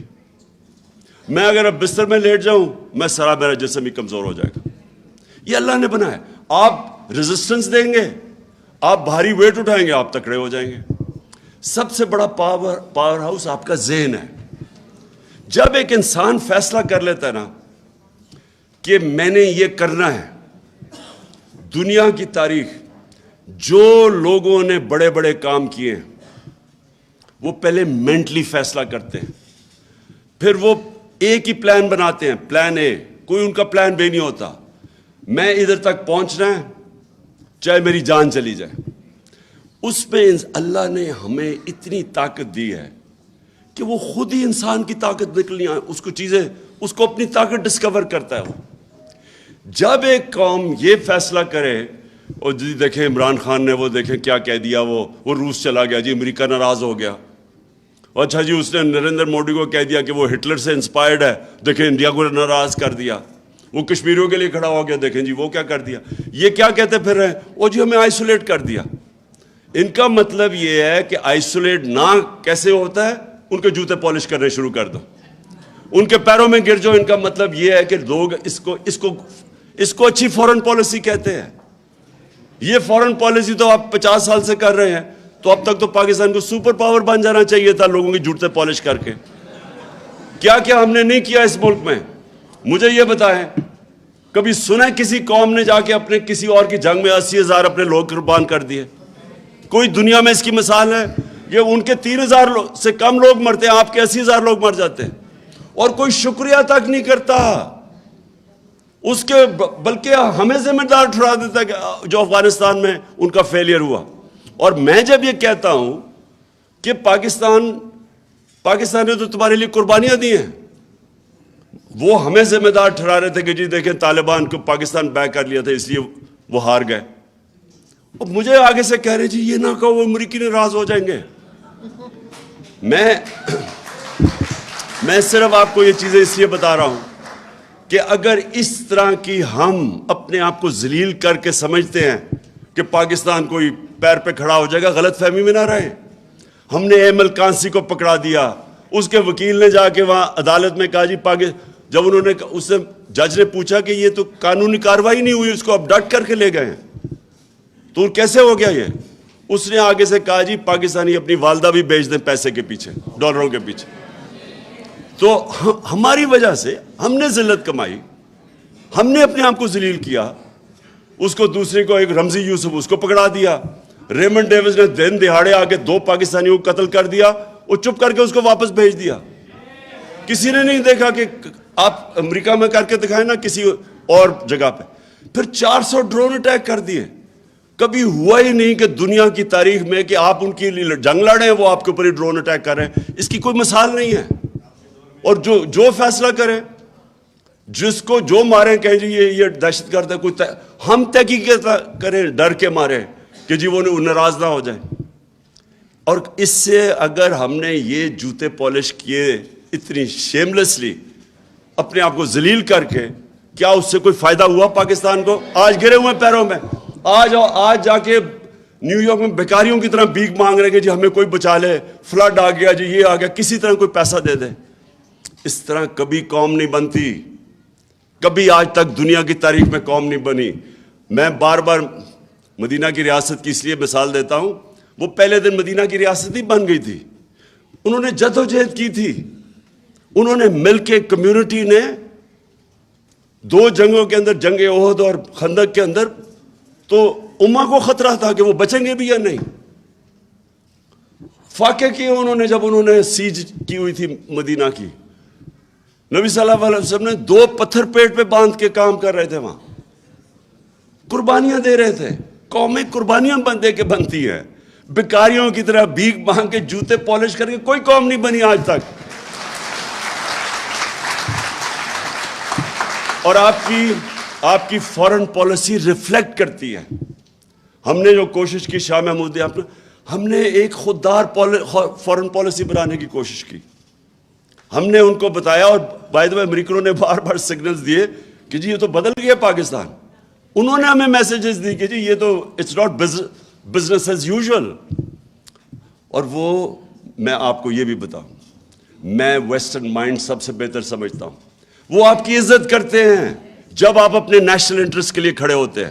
میں اگر اب بستر میں لیٹ جاؤں, میں سارا میرا جسم ہی کمزور ہو جائے گا. یہ اللہ نے بنایا. آپ ریزسٹنس دیں گے, آپ بھاری ویٹ اٹھائیں گے, آپ تکڑے ہو جائیں گے. سب سے بڑا پاور ہاؤس آپ کا ذہن ہے. جب ایک انسان فیصلہ کر لیتا ہے نا کہ میں نے یہ کرنا ہے, دنیا کی تاریخ جو لوگوں نے بڑے بڑے کام کیے ہیں وہ پہلے مینٹلی فیصلہ کرتے ہیں, پھر وہ ایک ہی پلان بناتے ہیں, پلان اے. کوئی ان کا پلان بی نہیں ہوتا, میں ادھر تک پہنچنا ہے چاہے میری جان چلی جائے. اس میں اللہ نے ہمیں اتنی طاقت دی ہے کہ وہ خود ہی انسان کی طاقت نکلنی ہے, اس کو اپنی طاقت ڈسکور کرتا ہے. وہ جب ایک قوم یہ فیصلہ کرے, اور جی دیکھیں عمران خان نے وہ دیکھیں کیا کہہ دیا, وہ روس چلا گیا جی, امریکہ ناراض ہو گیا. اچھا جی, اس نے نریندر مودی کو کہہ دیا کہ وہ ہٹلر سے انسپائرڈ ہے, دیکھیں انڈیا کو ناراض کر دیا. وہ کشمیریوں کے لیے کھڑا ہو گیا, دیکھیں جی وہ کیا کر دیا. یہ کیا کہتے پھر رہے ہیں, وہ جی ہمیں آئسولیٹ کر دیا. ان کا مطلب یہ ہے کہ آئسولیٹ نہ کیسے ہوتا ہے, ان کے جوتے پالش کرنے شروع کر دو, ان کے پیروں میں گر جاؤ. ان کا مطلب یہ ہے کہ لوگ اس کو اچھی فورن پالیسی کہتے ہیں. یہ فورن پالیسی تو آپ 50 سال سے کر رہے ہیں, تو اب تک تو پاکستان کو سپر پاور بن جانا چاہیے تھا لوگوں کی جوتے پالش کر کے. کیا کیا ہم نے نہیں کیا اس ملک میں, مجھے یہ بتائیں. کبھی سنا کسی قوم نے جا کے اپنے کسی اور کی جنگ میں 80,000 اپنے لوگ قربان کر دیے؟ کوئی دنیا میں اس کی مثال ہے؟ یہ ان کے 3,000 سے کم لوگ مرتے ہیں, آپ کے 80,000 لوگ مر جاتے ہیں, اور کوئی شکریہ تک نہیں کرتا اس کے, بلکہ ہمیں ذمہ دار ٹھہرا دیتا ہے کہ جو افغانستان میں ان کا فیلئر ہوا. اور میں جب یہ کہتا ہوں کہ پاکستان نے تو تمہارے لیے قربانیاں دی ہیں, وہ ہمیں ذمہ دار ٹھہرا رہے تھے کہ جی دیکھیں طالبان کو پاکستان بیک کر لیا تھا اس لیے وہ ہار گئے. اور مجھے آگے سے کہہ رہے جی یہ نہ کہو وہ امریکی ناراض ہو جائیں گے. میں صرف آپ کو یہ چیزیں اس لیے بتا رہا ہوں کہ اگر اس طرح کی ہم اپنے آپ کو ذلیل کر کے سمجھتے ہیں کہ پاکستان کوئی پیر پہ کھڑا ہو جائے گا, غلط فہمی میں نہ رہے. ہم نے ایمل کانسی کو پکڑا دیا, اس کے وکیل نے جا کے وہاں عدالت میں کہا جی جب انہوں نے اس سے جج نے پوچھا کہ یہ تو قانونی کاروائی نہیں ہوئی, اس کو اب ڈٹ کر کے لے گئے ہیں, تو کیسے ہو گیا یہ؟ اس نے آگے سے کہا جی پاکستانی اپنی والدہ بھی بیچ دیں پیسے کے پیچھے, ڈالروں کے پیچھے. تو ہماری وجہ سے ہم نے ذلت کمائی, ہم نے اپنے آپ کو ذلیل کیا. اس کو دوسرے کو, ایک رمزی یوسف, اس کو پکڑا دیا. ریمنڈ ڈیوس نے دن دہاڑے آ کے 2 پاکستانیوں کو قتل کر دیا, وہ چپ کر کے اس کو واپس بھیج دیا. کسی نے نہیں دیکھا کہ آپ امریکہ میں کر کے دکھائیں نا کسی اور جگہ پہ. پھر 400 ڈرون اٹیک کر دیے. کبھی ہوا ہی نہیں کہ دنیا کی تاریخ میں کہ آپ ان کی جنگ لڑ رہے ہیں, وہ آپ کے اوپر ہی ڈرون اٹیک کر رہے ہیں. اس کی کوئی مثال نہیں ہے. اور جو فیصلہ کریں, جس کو جو ماریں کہیں جی یہ دہشت گرد ہے, کوئی ہم تحقیق کریں ڈر کے مارے کہ جی وہ ناراض نہ ہو جائے. اور اس سے اگر ہم نے یہ جوتے پالش کیے اتنی شیملیسلی اپنے آپ کو ذلیل کر کے, کیا اس سے کوئی فائدہ ہوا پاکستان کو؟ آج گرے ہوئے پیروں میں, آج جا کے نیو یارک میں بیکاریوں کی طرح بھیک مانگ رہے کہ جی ہمیں کوئی بچا لے, فلڈ آ گیا جی, یہ آ گیا, کسی طرح کوئی پیسہ دے دے. اس طرح کبھی قوم نہیں بنتی, کبھی آج تک دنیا کی تاریخ میں قوم نہیں بنی. میں بار بار مدینہ کی ریاست کی اس لیے مثال دیتا ہوں, وہ پہلے دن مدینہ کی ریاست ہی بن گئی تھی. انہوں نے جدوجہد کی تھی, انہوں نے مل کے, کمیونٹی نے 2 جنگوں کے اندر, جنگ احد اور خندق کے اندر, تو امہ کو خطرہ تھا کہ وہ بچیں گے بھی یا نہیں. فاقے کیے انہوں نے جب انہوں نے سیج کی ہوئی تھی مدینہ کی. نبی صلی اللہ علیہ وسلم نے 2 پتھر پیٹ پہ باندھ کے کام کر رہے تھے, وہاں قربانیاں دے رہے تھے. قومیں قربانیاں دے کے بنتی ہیں, بیکاریوں کی طرح بھیک مانگ کے جوتے پالش کر کے کوئی قوم نہیں بنی آج تک. اور آپ کی فورن پالیسی ریفلیکٹ کرتی ہے. ہم نے جو کوشش کی شاہ محمود, ہم نے ایک خوددار فورن پالیسی بنانے کی کوشش کی. ہم نے ان کو بتایا, اور بائی دا وے امریکنوں نے بار بار سگنلز دیے کہ جی یہ تو بدل گیا پاکستان. انہوں نے ہمیں میسیجز دی کہ جی یہ تو it's not business as usual. اور وہ, میں آپ کو یہ بھی بتاؤں, میں ویسٹرن مائنڈ سب سے بہتر سمجھتا ہوں. وہ آپ کی عزت کرتے ہیں جب آپ اپنے نیشنل انٹرسٹ کے لیے کھڑے ہوتے ہیں.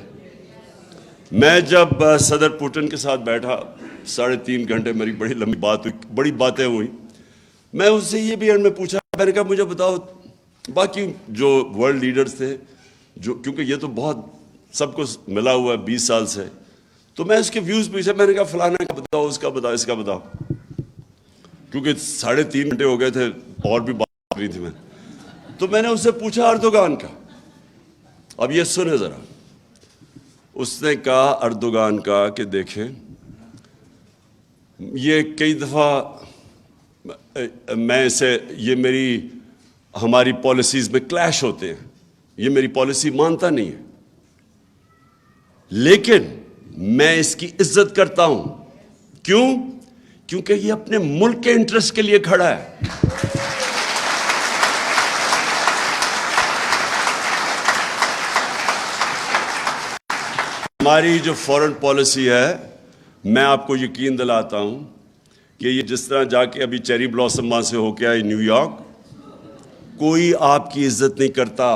میں جب صدر پوٹن کے ساتھ بیٹھا 3.5 گھنٹے, میری بڑی لمبی بات ہوئی, بڑی باتیں ہوئی. میں اس سے یہ بھی میں پوچھا, میں نے کہا مجھے بتاؤ باقی جو ورلڈ لیڈرز تھے, جو کیونکہ یہ تو بہت سب کو ملا ہوا ہے 20 سال سے, تو میں اس کے ویوز پوچھا. میں نے کہا فلانا کا بتاؤ, اس کا بتاؤ, اس کا بتاؤ, کیونکہ 3.5 گھنٹے ہو گئے تھے اور بھی بات کر رہی تھی میں. تو میں نے اس سے پوچھا اردوغان کا. اب یہ سنیں ذرا. اس نے کہا اردوغان کا کہ دیکھیں یہ کئی دفعہ میں اسے, یہ ہماری پالیسیز میں کلیش ہوتے ہیں, یہ میری پالیسی مانتا نہیں ہے, لیکن میں اس کی عزت کرتا ہوں. کیوں؟ کیونکہ یہ اپنے ملک کے انٹرسٹ کے لیے کھڑا ہے. ہماری جو فورن پالیسی ہے, میں آپ کو یقین دلاتا ہوں کہ یہ جس طرح جا کے ابھی چیری بلاسم وہاں سے ہو کے آئی نیو یارک, کوئی آپ کی عزت نہیں کرتا.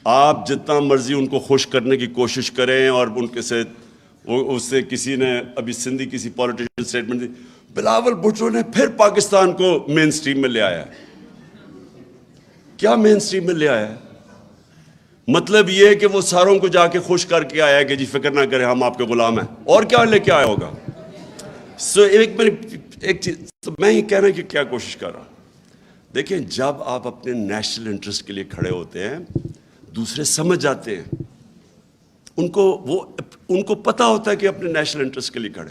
آپ جتنا مرضی ان کو خوش کرنے کی کوشش کریں, اور ان کے سے اس سے کسی نے ابھی سندھی کسی پولیٹیشین سٹیٹمنٹ دی, بلاول بھٹو نے پھر پاکستان کو مین سٹریم میں لے آیا. کیا مین سٹریم میں لے آیا ہے؟ مطلب یہ ہے کہ وہ ساروں کو جا کے خوش کر کے آیا کہ جی فکر نہ کریں ہم آپ کے غلام ہیں. اور کیا لے کے آیا ہوگا؟ ایک چیز میں یہ کہنا کہ کیا کوشش کر رہا. دیکھیں جب آپ اپنے نیشنل انٹرسٹ کے لیے کھڑے ہوتے ہیں, دوسرے سمجھ جاتے ہیں, ان کو پتہ ہوتا ہے کہ اپنے نیشنل انٹرسٹ کے لیے کھڑے.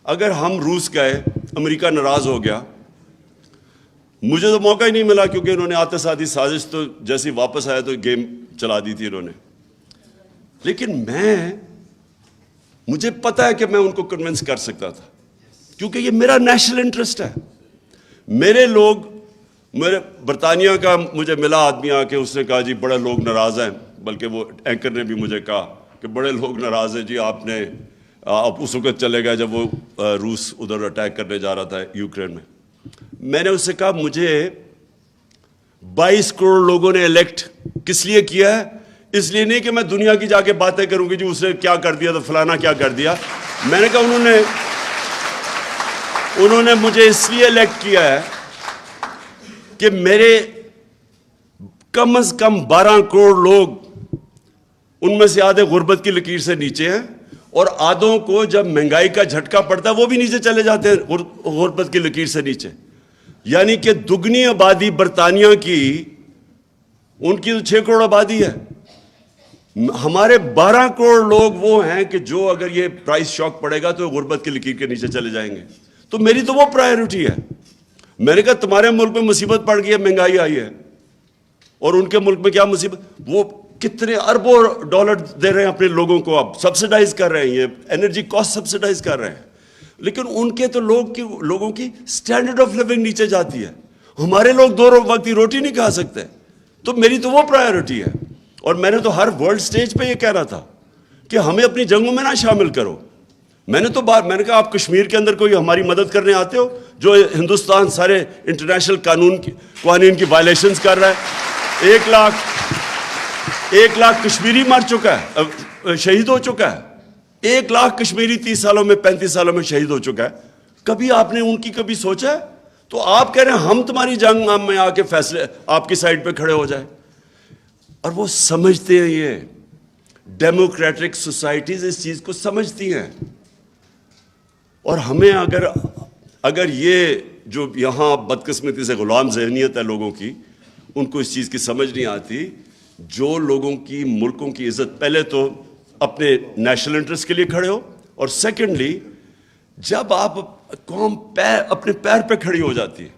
اگر ہم روس گئے, امریکہ ناراض ہو گیا, مجھے تو موقع ہی نہیں ملا کیونکہ انہوں نے آتے ساتھ ہی سازش تو جیسے واپس آیا تو گیم چلا دی تھی انہوں نے. لیکن مجھے پتہ ہے کہ میں ان کو کنونس کر سکتا تھا کیونکہ یہ میرا نیشنل انٹرسٹ ہے. میرے برطانیہ کا مجھے ملا آدمی آ کے, اس نے کہا جی بڑے لوگ ناراض ہیں, بلکہ وہ اینکر نے بھی مجھے کہا کہ بڑے لوگ ناراض ہیں جی, آپ اس وقت چلے گئے جب وہ روس ادھر اٹیک کرنے جا رہا تھا یوکرین میں. میں نے اس سے کہا مجھے 22 کروڑ لوگوں نے الیکٹ کس لیے کیا ہے؟ اس لیے نہیں کہ میں دنیا کی جا کے باتیں کروں گی جو اس نے کیا کر دیا تو فلانا کیا کر دیا. میں نے کہا انہوں نے مجھے اس لیے الیکٹ کیا ہے کہ میرے کم از کم 12 کروڑ لوگ، ان میں سے آدھے غربت کی لکیر سے نیچے ہیں، اور آدھوں کو جب مہنگائی کا جھٹکا پڑتا ہے وہ بھی نیچے چلے جاتے ہیں غربت کی لکیر سے نیچے. یعنی کہ دگنی آبادی برطانیہ کی، ان کی تو 6 کروڑ آبادی ہے، ہمارے 12 کروڑ لوگ وہ ہیں کہ جو اگر یہ پرائس شاک پڑے گا تو غربت کی لکیر کے نیچے چلے جائیں گے. تو میری تو وہ پرائیورٹی ہے. میں نے کہا تمہارے ملک میں مصیبت پڑ گئی ہے، مہنگائی آئی ہے، اور ان کے ملک میں کیا مصیبت؟ وہ کتنے اربوں ڈالر دے رہے ہیں اپنے لوگوں کو، اب سبسڈائز کر رہے ہیں، یہ انرجی کاسٹ سبسڈائز کر رہے ہیں، لیکن ان کے تو لوگوں کی سٹینڈرڈ آف لیونگ نیچے جاتی ہے. ہمارے لوگ 2 وقت کی روٹی نہیں کھا سکتے. تو میری تو وہ پرائیورٹی ہے. اور میں نے تو ہر ورلڈ سٹیج پہ یہ کہہ رہا تھا کہ ہمیں اپنی جنگوں میں نہ شامل کرو. میں نے کہا آپ کشمیر کے اندر کوئی ہماری مدد کرنے آتے ہو؟ جو ہندوستان سارے انٹرنیشنل قوانین کی وائلیشنز کر رہا ہے. 1 لاکھ کشمیری مر چکا ہے، شہید ہو چکا ہے. 1 لاکھ کشمیری 30 سالوں میں 35 سالوں میں شہید ہو چکا ہے. کبھی آپ نے ان کی کبھی سوچا ہے؟ تو آپ کہہ رہے ہیں ہم تمہاری جنگ میں آ کے فیصلے آپ کی سائڈ پہ کھڑے ہو جائیں. اور وہ سمجھتے ہیں، یہ ڈیموکریٹک سوسائٹیز اس چیز کو سمجھتی ہیں. اور ہمیں اگر یہ جو یہاں بدقسمتی سے غلام ذہنیت ہے لوگوں کی، ان کو اس چیز کی سمجھ نہیں آتی. جو لوگوں کی ملکوں کی عزت، پہلے تو اپنے نیشنل انٹرسٹ کے لیے کھڑے ہو، اور سیکنڈلی جب آپ قوم اپنے پیر پہ کھڑی ہو جاتی ہے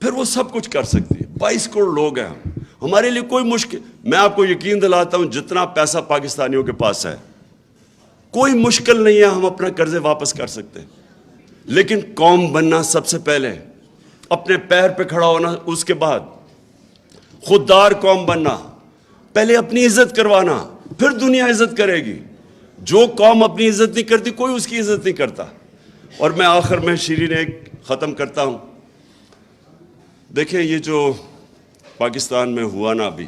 پھر وہ سب کچھ کر سکتی ہے. 22 کروڑ لوگ ہیں ہمارے لیے کوئی مشکل. میں آپ کو یقین دلاتا ہوں جتنا پیسہ پاکستانیوں کے پاس ہے کوئی مشکل نہیں ہے، ہم اپنا قرضے واپس کر سکتے ہیں. لیکن قوم بننا سب سے پہلے، اپنے پیر پہ کھڑا ہونا اس کے بعد، خوددار قوم بننا، پہلے اپنی عزت کروانا، پھر دنیا عزت کرے گی. جو قوم اپنی عزت نہیں کرتی کوئی اس کی عزت نہیں کرتا. اور میں آخر میں شیرین ایک ختم کرتا ہوں. دیکھیں یہ جو پاکستان میں ہوا نا، ابھی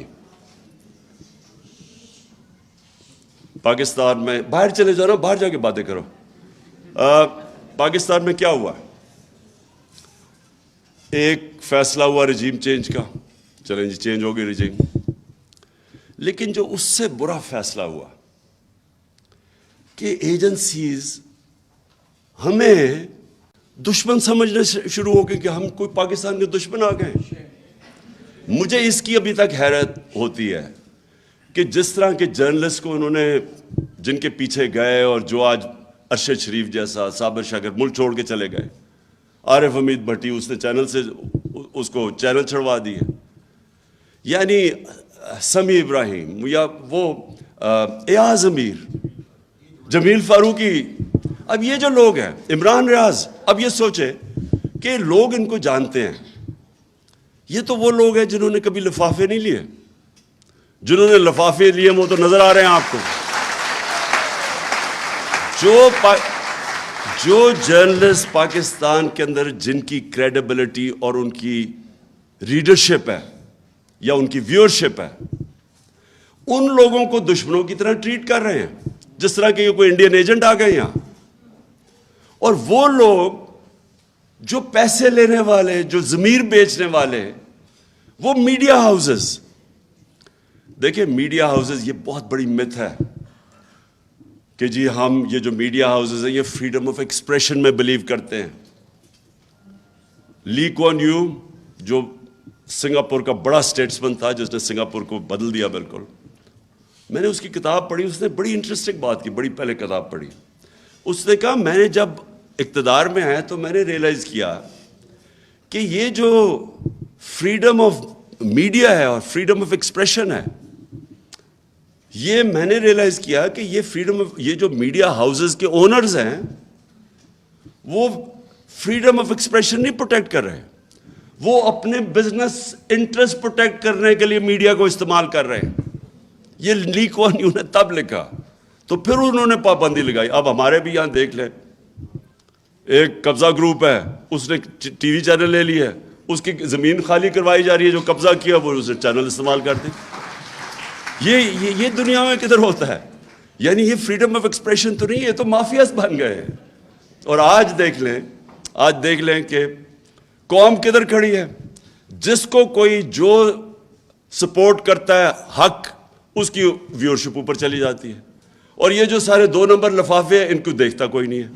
پاکستان میں، باہر چلے جاؤ نا، باہر جا کے باتیں کرو. پاکستان میں کیا ہوا؟ ایک فیصلہ ہوا رجیم چینج کا، چلیں جی چینج ہو گئی رجیم. لیکن جو اس سے برا فیصلہ ہوا کہ ایجنسیز ہمیں دشمن سمجھنے شروع ہو گئی کہ ہم کوئی پاکستان کے دشمن آ گئے. مجھے اس کی ابھی تک حیرت ہوتی ہے کہ جس طرح کے جرنلسٹ کو انہوں نے، جن کے پیچھے گئے، اور جو آج ارشد شریف جیسا صابر شاکر ملک چھوڑ کے چلے گئے، عارف حمید بھٹی اس نے چینل سے اس کو چینل چھڑوا دی ہے، یعنی سمیع ابراہیم، یا وہ ایاز امیر، جمیل فاروقی. اب یہ جو لوگ ہیں، عمران ریاض، اب یہ سوچے کہ لوگ ان کو جانتے ہیں. یہ تو وہ لوگ ہیں جنہوں نے کبھی لفافے نہیں لیے. جنہوں نے لفافے لیے وہ تو نظر آ رہے ہیں آپ کو. جو جرنلسٹ پاکستان کے اندر جن کی کریڈیبلٹی اور ان کی ریڈرشپ ہے یا ان کی ویورشپ ہے، ان لوگوں کو دشمنوں کی طرح ٹریٹ کر رہے ہیں، جس طرح کہ یہ کوئی انڈین ایجنٹ آ گئے یہاں. اور وہ لوگ جو پیسے لینے والے، جو ضمیر بیچنے والے، وہ میڈیا ہاؤسز. دیکھیں میڈیا ہاؤسز، یہ بہت بڑی مت ہے کہ جی ہم یہ جو میڈیا ہاؤسز ہیں یہ فریڈم آف ایکسپریشن میں بلیو کرتے ہیں. لی کوان یو، جو سنگاپور کا بڑا اسٹیٹسمن تھا جس نے سنگاپور کو بدل دیا بالکل، میں نے اس کی کتاب پڑھی. اس نے بڑی انٹرسٹنگ بات کی، بڑی پہلے کتاب پڑھی. اس نے کہا میں نے جب اقتدار میں آیا تو میں نے ریئلائز کیا کہ یہ جو فریڈم آف میڈیا ہے اور فریڈم آف ایکسپریشن ہے، یہ میں نے ریئلائز کیا کہ یہ فریڈم آف، یہ جو میڈیا ہاؤسز کے اونرز ہیں وہ فریڈم آف ایکسپریشن نہیں پروٹیکٹ کر رہے، وہ اپنے بزنس انٹرسٹ پروٹیکٹ کرنے کے لیے میڈیا کو استعمال کر رہے ہیں. یہ لی کوان یو نے تب لکھا، تو پھر انہوں نے پابندی لگائی. اب ہمارے بھی یہاں دیکھ لیں، ایک قبضہ گروپ ہے, اس نے ٹی وی چینل لے لیا ہے, اس کی زمین خالی کروائی جا رہی ہے, جو قبضہ کیا وہ اسے چینل استعمال کرتے. یہ دنیا میں کدھر ہوتا ہے؟ یعنی یہ فریڈم آف ایکسپریشن تو نہیں ہے, تو مافیاز بن گئے ہیں. اور آج دیکھ لیں کہ قوم کدھر کھڑی ہے. جس کو کوئی جو سپورٹ کرتا ہے حق, اس کی ویورشپ اوپر چلی جاتی ہے. اور یہ جو سارے 2 نمبر لفافے ہیں, ان کو دیکھتا کوئی نہیں ہے,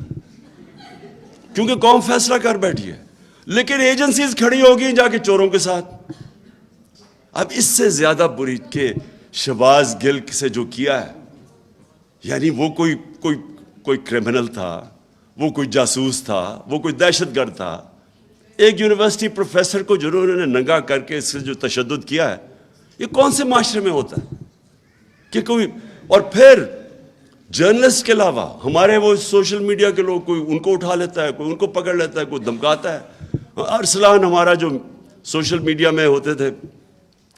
کیونکہ قوم فیصلہ کر بیٹھی ہے. لیکن ایجنسیز کھڑی ہوگی جا کے چوروں کے ساتھ. اب اس سے زیادہ بری کہ شہباز گل سے جو کیا ہے, یعنی وہ کوئی کرمنل تھا, وہ کوئی جاسوس تھا, وہ کوئی دہشت گرد تھا. ایک یونیورسٹی پروفیسر کو جنہوں نے ننگا کر کے اس سے جو تشدد کیا ہے, یہ کون سے معاشرے میں ہوتا ہے کہ کوئی. اور پھر جرنلسٹ کے علاوہ ہمارے وہ سوشل میڈیا کے لوگ, کوئی ان کو اٹھا لیتا ہے, کوئی ان کو پکڑ لیتا ہے, کوئی دھمکاتا ہے. ارسلان ہمارا جو سوشل میڈیا میں ہوتے تھے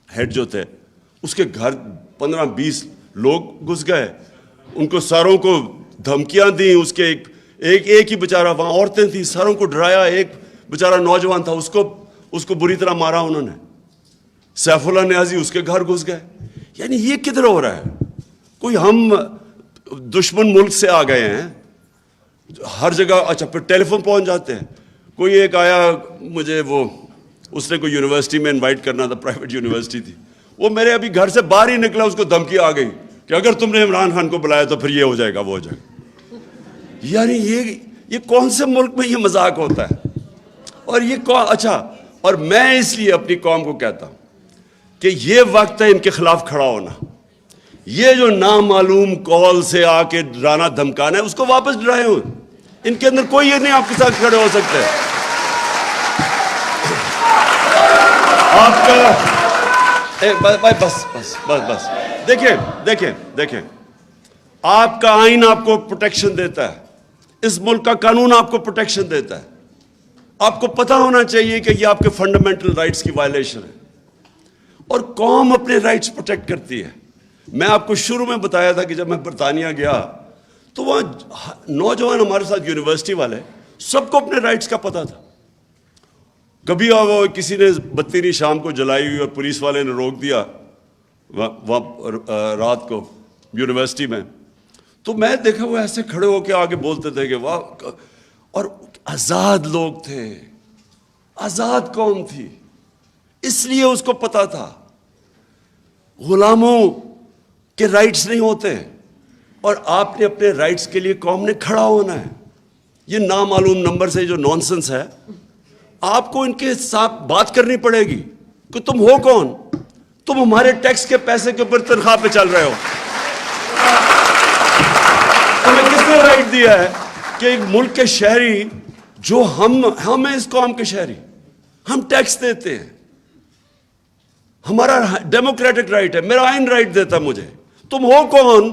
ہیڈ جو تھے, اس کے گھر 15-20 لوگ گھس گئے, ان کو ساروں کو دھمکیاں دیں. اس کے ایک ہی بیچارہ, وہاں عورتیں تھیں, ساروں کو ڈرایا. ایک بیچارہ نوجوان تھا, اس کو بری طرح مارا انہوں نے. سیف اللہ نیازی, اس کے گھر گھس گئے. یعنی یہ کدھر ہو رہا ہے؟ کوئی ہم دشمن ملک سے آ گئے ہیں ہر جگہ. اچھا, پھر ٹیلی فون پہنچ جاتے ہیں. کوئی ایک آیا مجھے, اس نے کوئی یونیورسٹی میں انوائٹ کرنا تھا, پرائیویٹ یونیورسٹی تھی, وہ میرے ابھی گھر سے باہر ہی نکلا, اس کو دھمکی آ گئی کہ اگر تم نے عمران خان کو بلایا تو پھر یہ ہو جائے گا, وہ ہو جائے گا. یعنی یہ کون سے ملک میں یہ مذاق ہوتا ہے؟ اور یہ اچھا, اور میں اس لیے اپنی قوم کو کہتا ہوں کہ یہ وقت ہے ان کے خلاف کھڑا ہونا. یہ جو نامعلوم کال سے آ کے ڈرانا دھمکانا ہے, اس کو واپس ڈرائے ہوئے. ان کے اندر کوئی یہ نہیں آپ کے ساتھ کھڑے ہو سکتے. آپ کا بس دیکھیں, آپ کا آئین آپ کو پروٹیکشن دیتا ہے, اس ملک کا قانون آپ کو پروٹیکشن دیتا ہے. آپ کو پتہ ہونا چاہیے کہ یہ آپ کے فنڈامنٹل رائٹس کی وائلیشن ہے, اور قوم اپنے رائٹس پروٹیکٹ کرتی ہے. میں آپ کو شروع میں بتایا تھا کہ جب میں برطانیہ گیا تو وہاں نوجوان ہمارے ساتھ یونیورسٹی والے, سب کو اپنے رائٹس کا پتہ تھا. کبھی کسی نے بتیری شام کو جلائی ہوئی اور پولیس والے نے روک دیا وہاں رات کو یونیورسٹی میں, تو میں دیکھا وہ ایسے کھڑے ہو کے آگے بولتے تھے کہ واہ. اور آزاد لوگ تھے, آزاد قوم تھی, اس لیے اس کو پتا تھا غلاموں کے رائٹس نہیں ہوتے, اور آپ نے اپنے رائٹس کے لیے قوم نے کھڑا ہونا ہے. یہ نامعلوم نمبر سے جو نانسنس ہے, آپ کو ان کے ساتھ بات کرنی پڑے گی کہ تم ہو کون, تم ہمارے ٹیکس کے پیسے کے اوپر تنخواہ پہ چل رہے ہو. تمہیں کس نے رائٹ دیا ہے کہ ایک ملک کے شہری, جو ہم ہیں اس قوم کے شہری, ہم ٹیکس دیتے ہیں, ہمارا ڈیموکریٹک رائٹ ہے, میرا آئین رائٹ دیتا ہے مجھے. تم ہو کون؟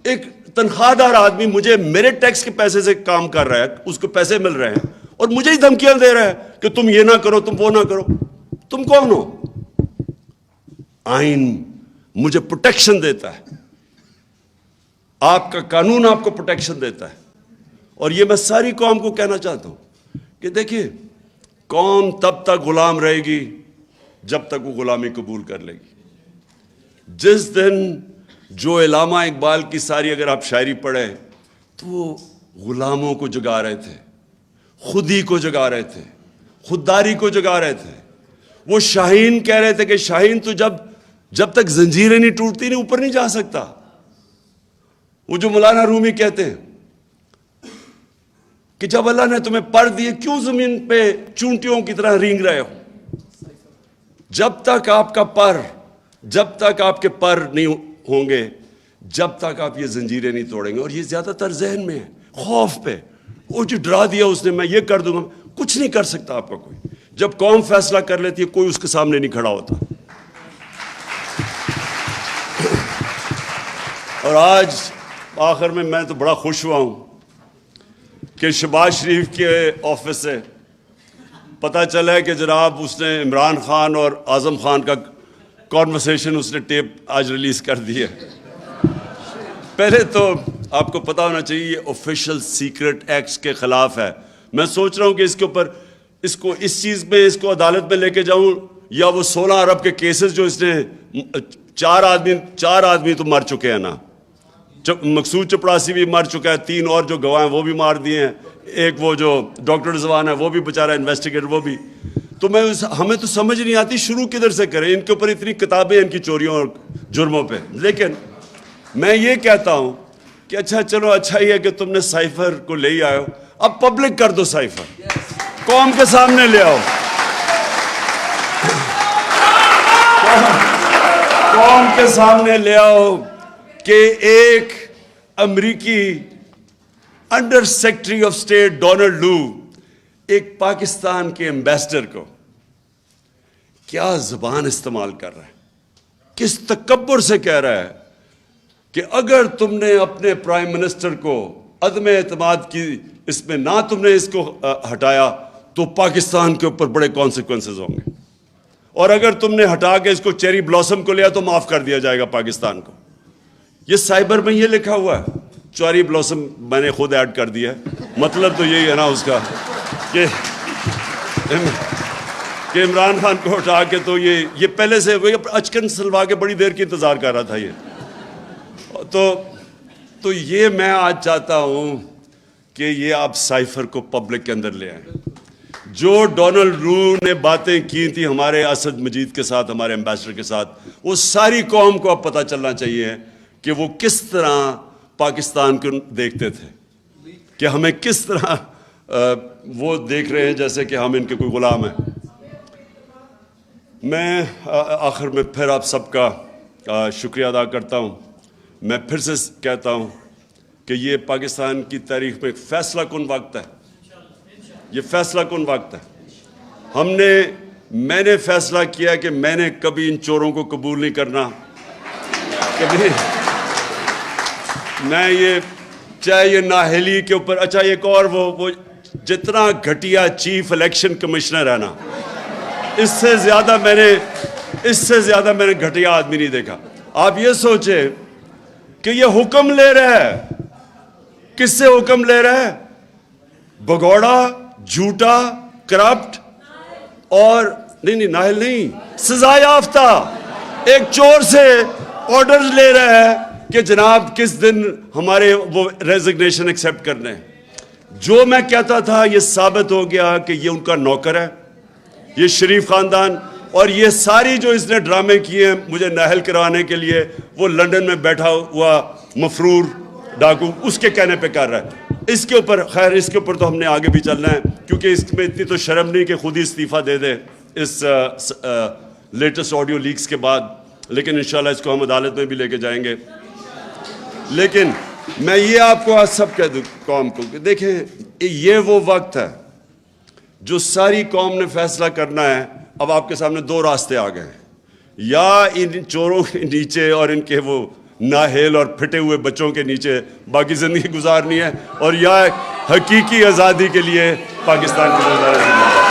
ایک تنخواہ دار آدمی مجھے میرے ٹیکس کے پیسے سے کام کر رہا ہے, اس کو پیسے مل رہے ہیں, اور مجھے ہی دھمکیاں دے رہا ہے کہ تم یہ نہ کرو, تم وہ نہ کرو. تم کون ہو؟ آئین مجھے پروٹیکشن دیتا ہے, آپ کا قانون آپ کو پروٹیکشن دیتا ہے. اور یہ میں ساری قوم کو کہنا چاہتا ہوں کہ دیکھیے, قوم تب تک غلام رہے گی جب تک وہ غلامی قبول کر لے گی. جس دن جو علامہ اقبال کی ساری اگر آپ شاعری پڑھیں تو وہ غلاموں کو جگا رہے تھے, خودی کو جگا رہے تھے, خودداری کو جگا رہے تھے. وہ شاہین کہہ رہے تھے کہ شاہین تو جب تک زنجیریں نہیں ٹوٹتی نہیں اوپر نہیں جا سکتا. وہ جو مولانا رومی کہتے ہیں کہ جب اللہ نے تمہیں پر دیے کیوں زمین پہ چونٹیوں کی طرح رینگ رہے ہو. جب تک آپ کے پر نہیں ہوں گے, جب تک آپ یہ زنجیریں نہیں توڑیں گے. اور یہ زیادہ تر ذہن میں ہے, خوف پہ. وہ جو ڈرا دیا اس نے, میں یہ کر دوں گا, کچھ نہیں کر سکتا آپ کا کوئی. جب قوم فیصلہ کر لیتی ہے کوئی اس کے سامنے نہیں کھڑا ہوتا. اور آج آخر میں تو بڑا خوش ہوا ہوں کہ شہباز شریف کے آفس سے پتہ چلا ہے کہ جناب اس نے عمران خان اور اعظم خان کا کانورسیشن اس نے ٹیپ آج ریلیز کر دی ہے. پہلے تو آپ کو پتہ ہونا چاہیے یہ آفیشیل سیکرٹ ایکٹس کے خلاف ہے, میں سوچ رہا ہوں کہ اس کے اوپر اس چیز میں اس کو عدالت میں لے کے جاؤں, یا وہ 16 ارب کے کیسز جو اس نے 4 آدمی تو مر چکے ہیں نا, مقصود چپڑاسی بھی مر چکا ہے, 3 اور جو گواہ ہیں وہ بھی مار دیے ہیں, ایک وہ جو ڈاکٹر رضوان ہے وہ بھی بیچارہ انویسٹیگیٹر وہ بھی. تو ہمیں تو سمجھ نہیں آتی شروع کدھر سے کریں, ان کے اوپر اتنی کتابیں ان کی چوریوں اور جرموں پہ. لیکن میں یہ کہتا ہوں کہ اچھا چلو, اچھا ہی ہے کہ تم نے سائفر کو لے ہی آئے ہو, اب پبلک کر دو سائفر, قوم کے سامنے لے آؤ, قوم کے سامنے لے آؤ کہ ایک امریکی under secretary of state Donald Lu ایک پاکستان کے ایمبیسڈر کو کیا زبان استعمال کر رہا ہے, کس تکبر سے کہہ رہا ہے کہ اگر تم نے اپنے پرائم منسٹر کو عدم اعتماد کی اس میں نہ تم نے اس کو ہٹایا تو پاکستان کے اوپر بڑے کانسیکوینسز ہوں گے, اور اگر تم نے ہٹا کے اس کو چیری بلاسم کو لیا تو معاف کر دیا جائے گا پاکستان کو. یہ سائبر میں یہ لکھا ہوا ہے, چیری بلاسم میں نے خود ایڈ کر دیا ہے, مطلب تو یہی ہے نا اس کا کہ عمران خان کو ہٹا کے تو یہ پہلے سے اچکن سلوا کے بڑی دیر کی انتظار کر رہا تھا یہ. تو یہ میں آج چاہتا ہوں کہ یہ آپ سائفر کو پبلک کے اندر لے آئیں. جو ڈونلڈ لو نے باتیں کی تھی ہمارے اسد مجید کے ساتھ, ہمارے ایمبیسڈر کے ساتھ, وہ ساری قوم کو اب پتہ چلنا چاہیے کہ وہ کس طرح پاکستان کو دیکھتے تھے, کہ ہمیں کس طرح وہ دیکھ رہے ہیں جیسے کہ ہم ان کے کوئی غلام ہیں. میں آخر میں پھر آپ سب کا شکریہ ادا کرتا ہوں. میں پھر سے کہتا ہوں کہ یہ پاکستان کی تاریخ میں ایک فیصلہ کن وقت ہے, یہ فیصلہ کن وقت ہے. میں نے فیصلہ کیا کہ میں نے کبھی ان چوروں کو قبول نہیں کرنا, کبھی میں یہ چاہے یہ نااہلی کے اوپر, اچھا ایک اور وہ جتنا گھٹیا چیف الیکشن کمشنر ہے نا, اس سے زیادہ میں نے گھٹیا آدمی نہیں دیکھا. آپ یہ سوچیں کہ یہ حکم لے رہا ہے, کس سے حکم لے رہا ہے؟ بگوڑا, جھوٹا, کرپٹ اور نہیں نااہل نہیں, سزا یافتہ ایک چور سے آرڈر لے رہا ہے کہ جناب کس دن ہمارے وہ ریزگنیشن ایکسیپٹ کرنے. جو میں کہتا تھا یہ ثابت ہو گیا کہ یہ ان کا نوکر ہے, یہ شریف خاندان, اور یہ ساری جو اس نے ڈرامے کیے ہیں مجھے نااہل کروانے کے لیے, وہ لندن میں بیٹھا ہوا مفرور ڈاکو اس کے کہنے پہ کر رہا ہے. اس کے اوپر خیر اس کے اوپر تو ہم نے آگے بھی چلنا ہے, کیونکہ اس میں اتنی تو شرم نہیں کہ خود ہی استعفیٰ دے دے اس لیٹسٹ آڈیو لیکس کے بعد, لیکن انشاءاللہ اس کو ہم عدالت میں بھی لے کے جائیں گے. لیکن میں یہ آپ کو آج سب کہہ دوں قوم کو کہ دیکھیں یہ وہ وقت ہے جو ساری قوم نے فیصلہ کرنا ہے. اب آپ کے سامنے 2 راستے آ گئے ہیں, یا ان چوروں کے نیچے اور ان کے وہ نااہل اور پھٹے ہوئے بچوں کے نیچے باقی زندگی گزارنی ہے, اور یا حقیقی آزادی کے لیے پاکستان کی گزارش.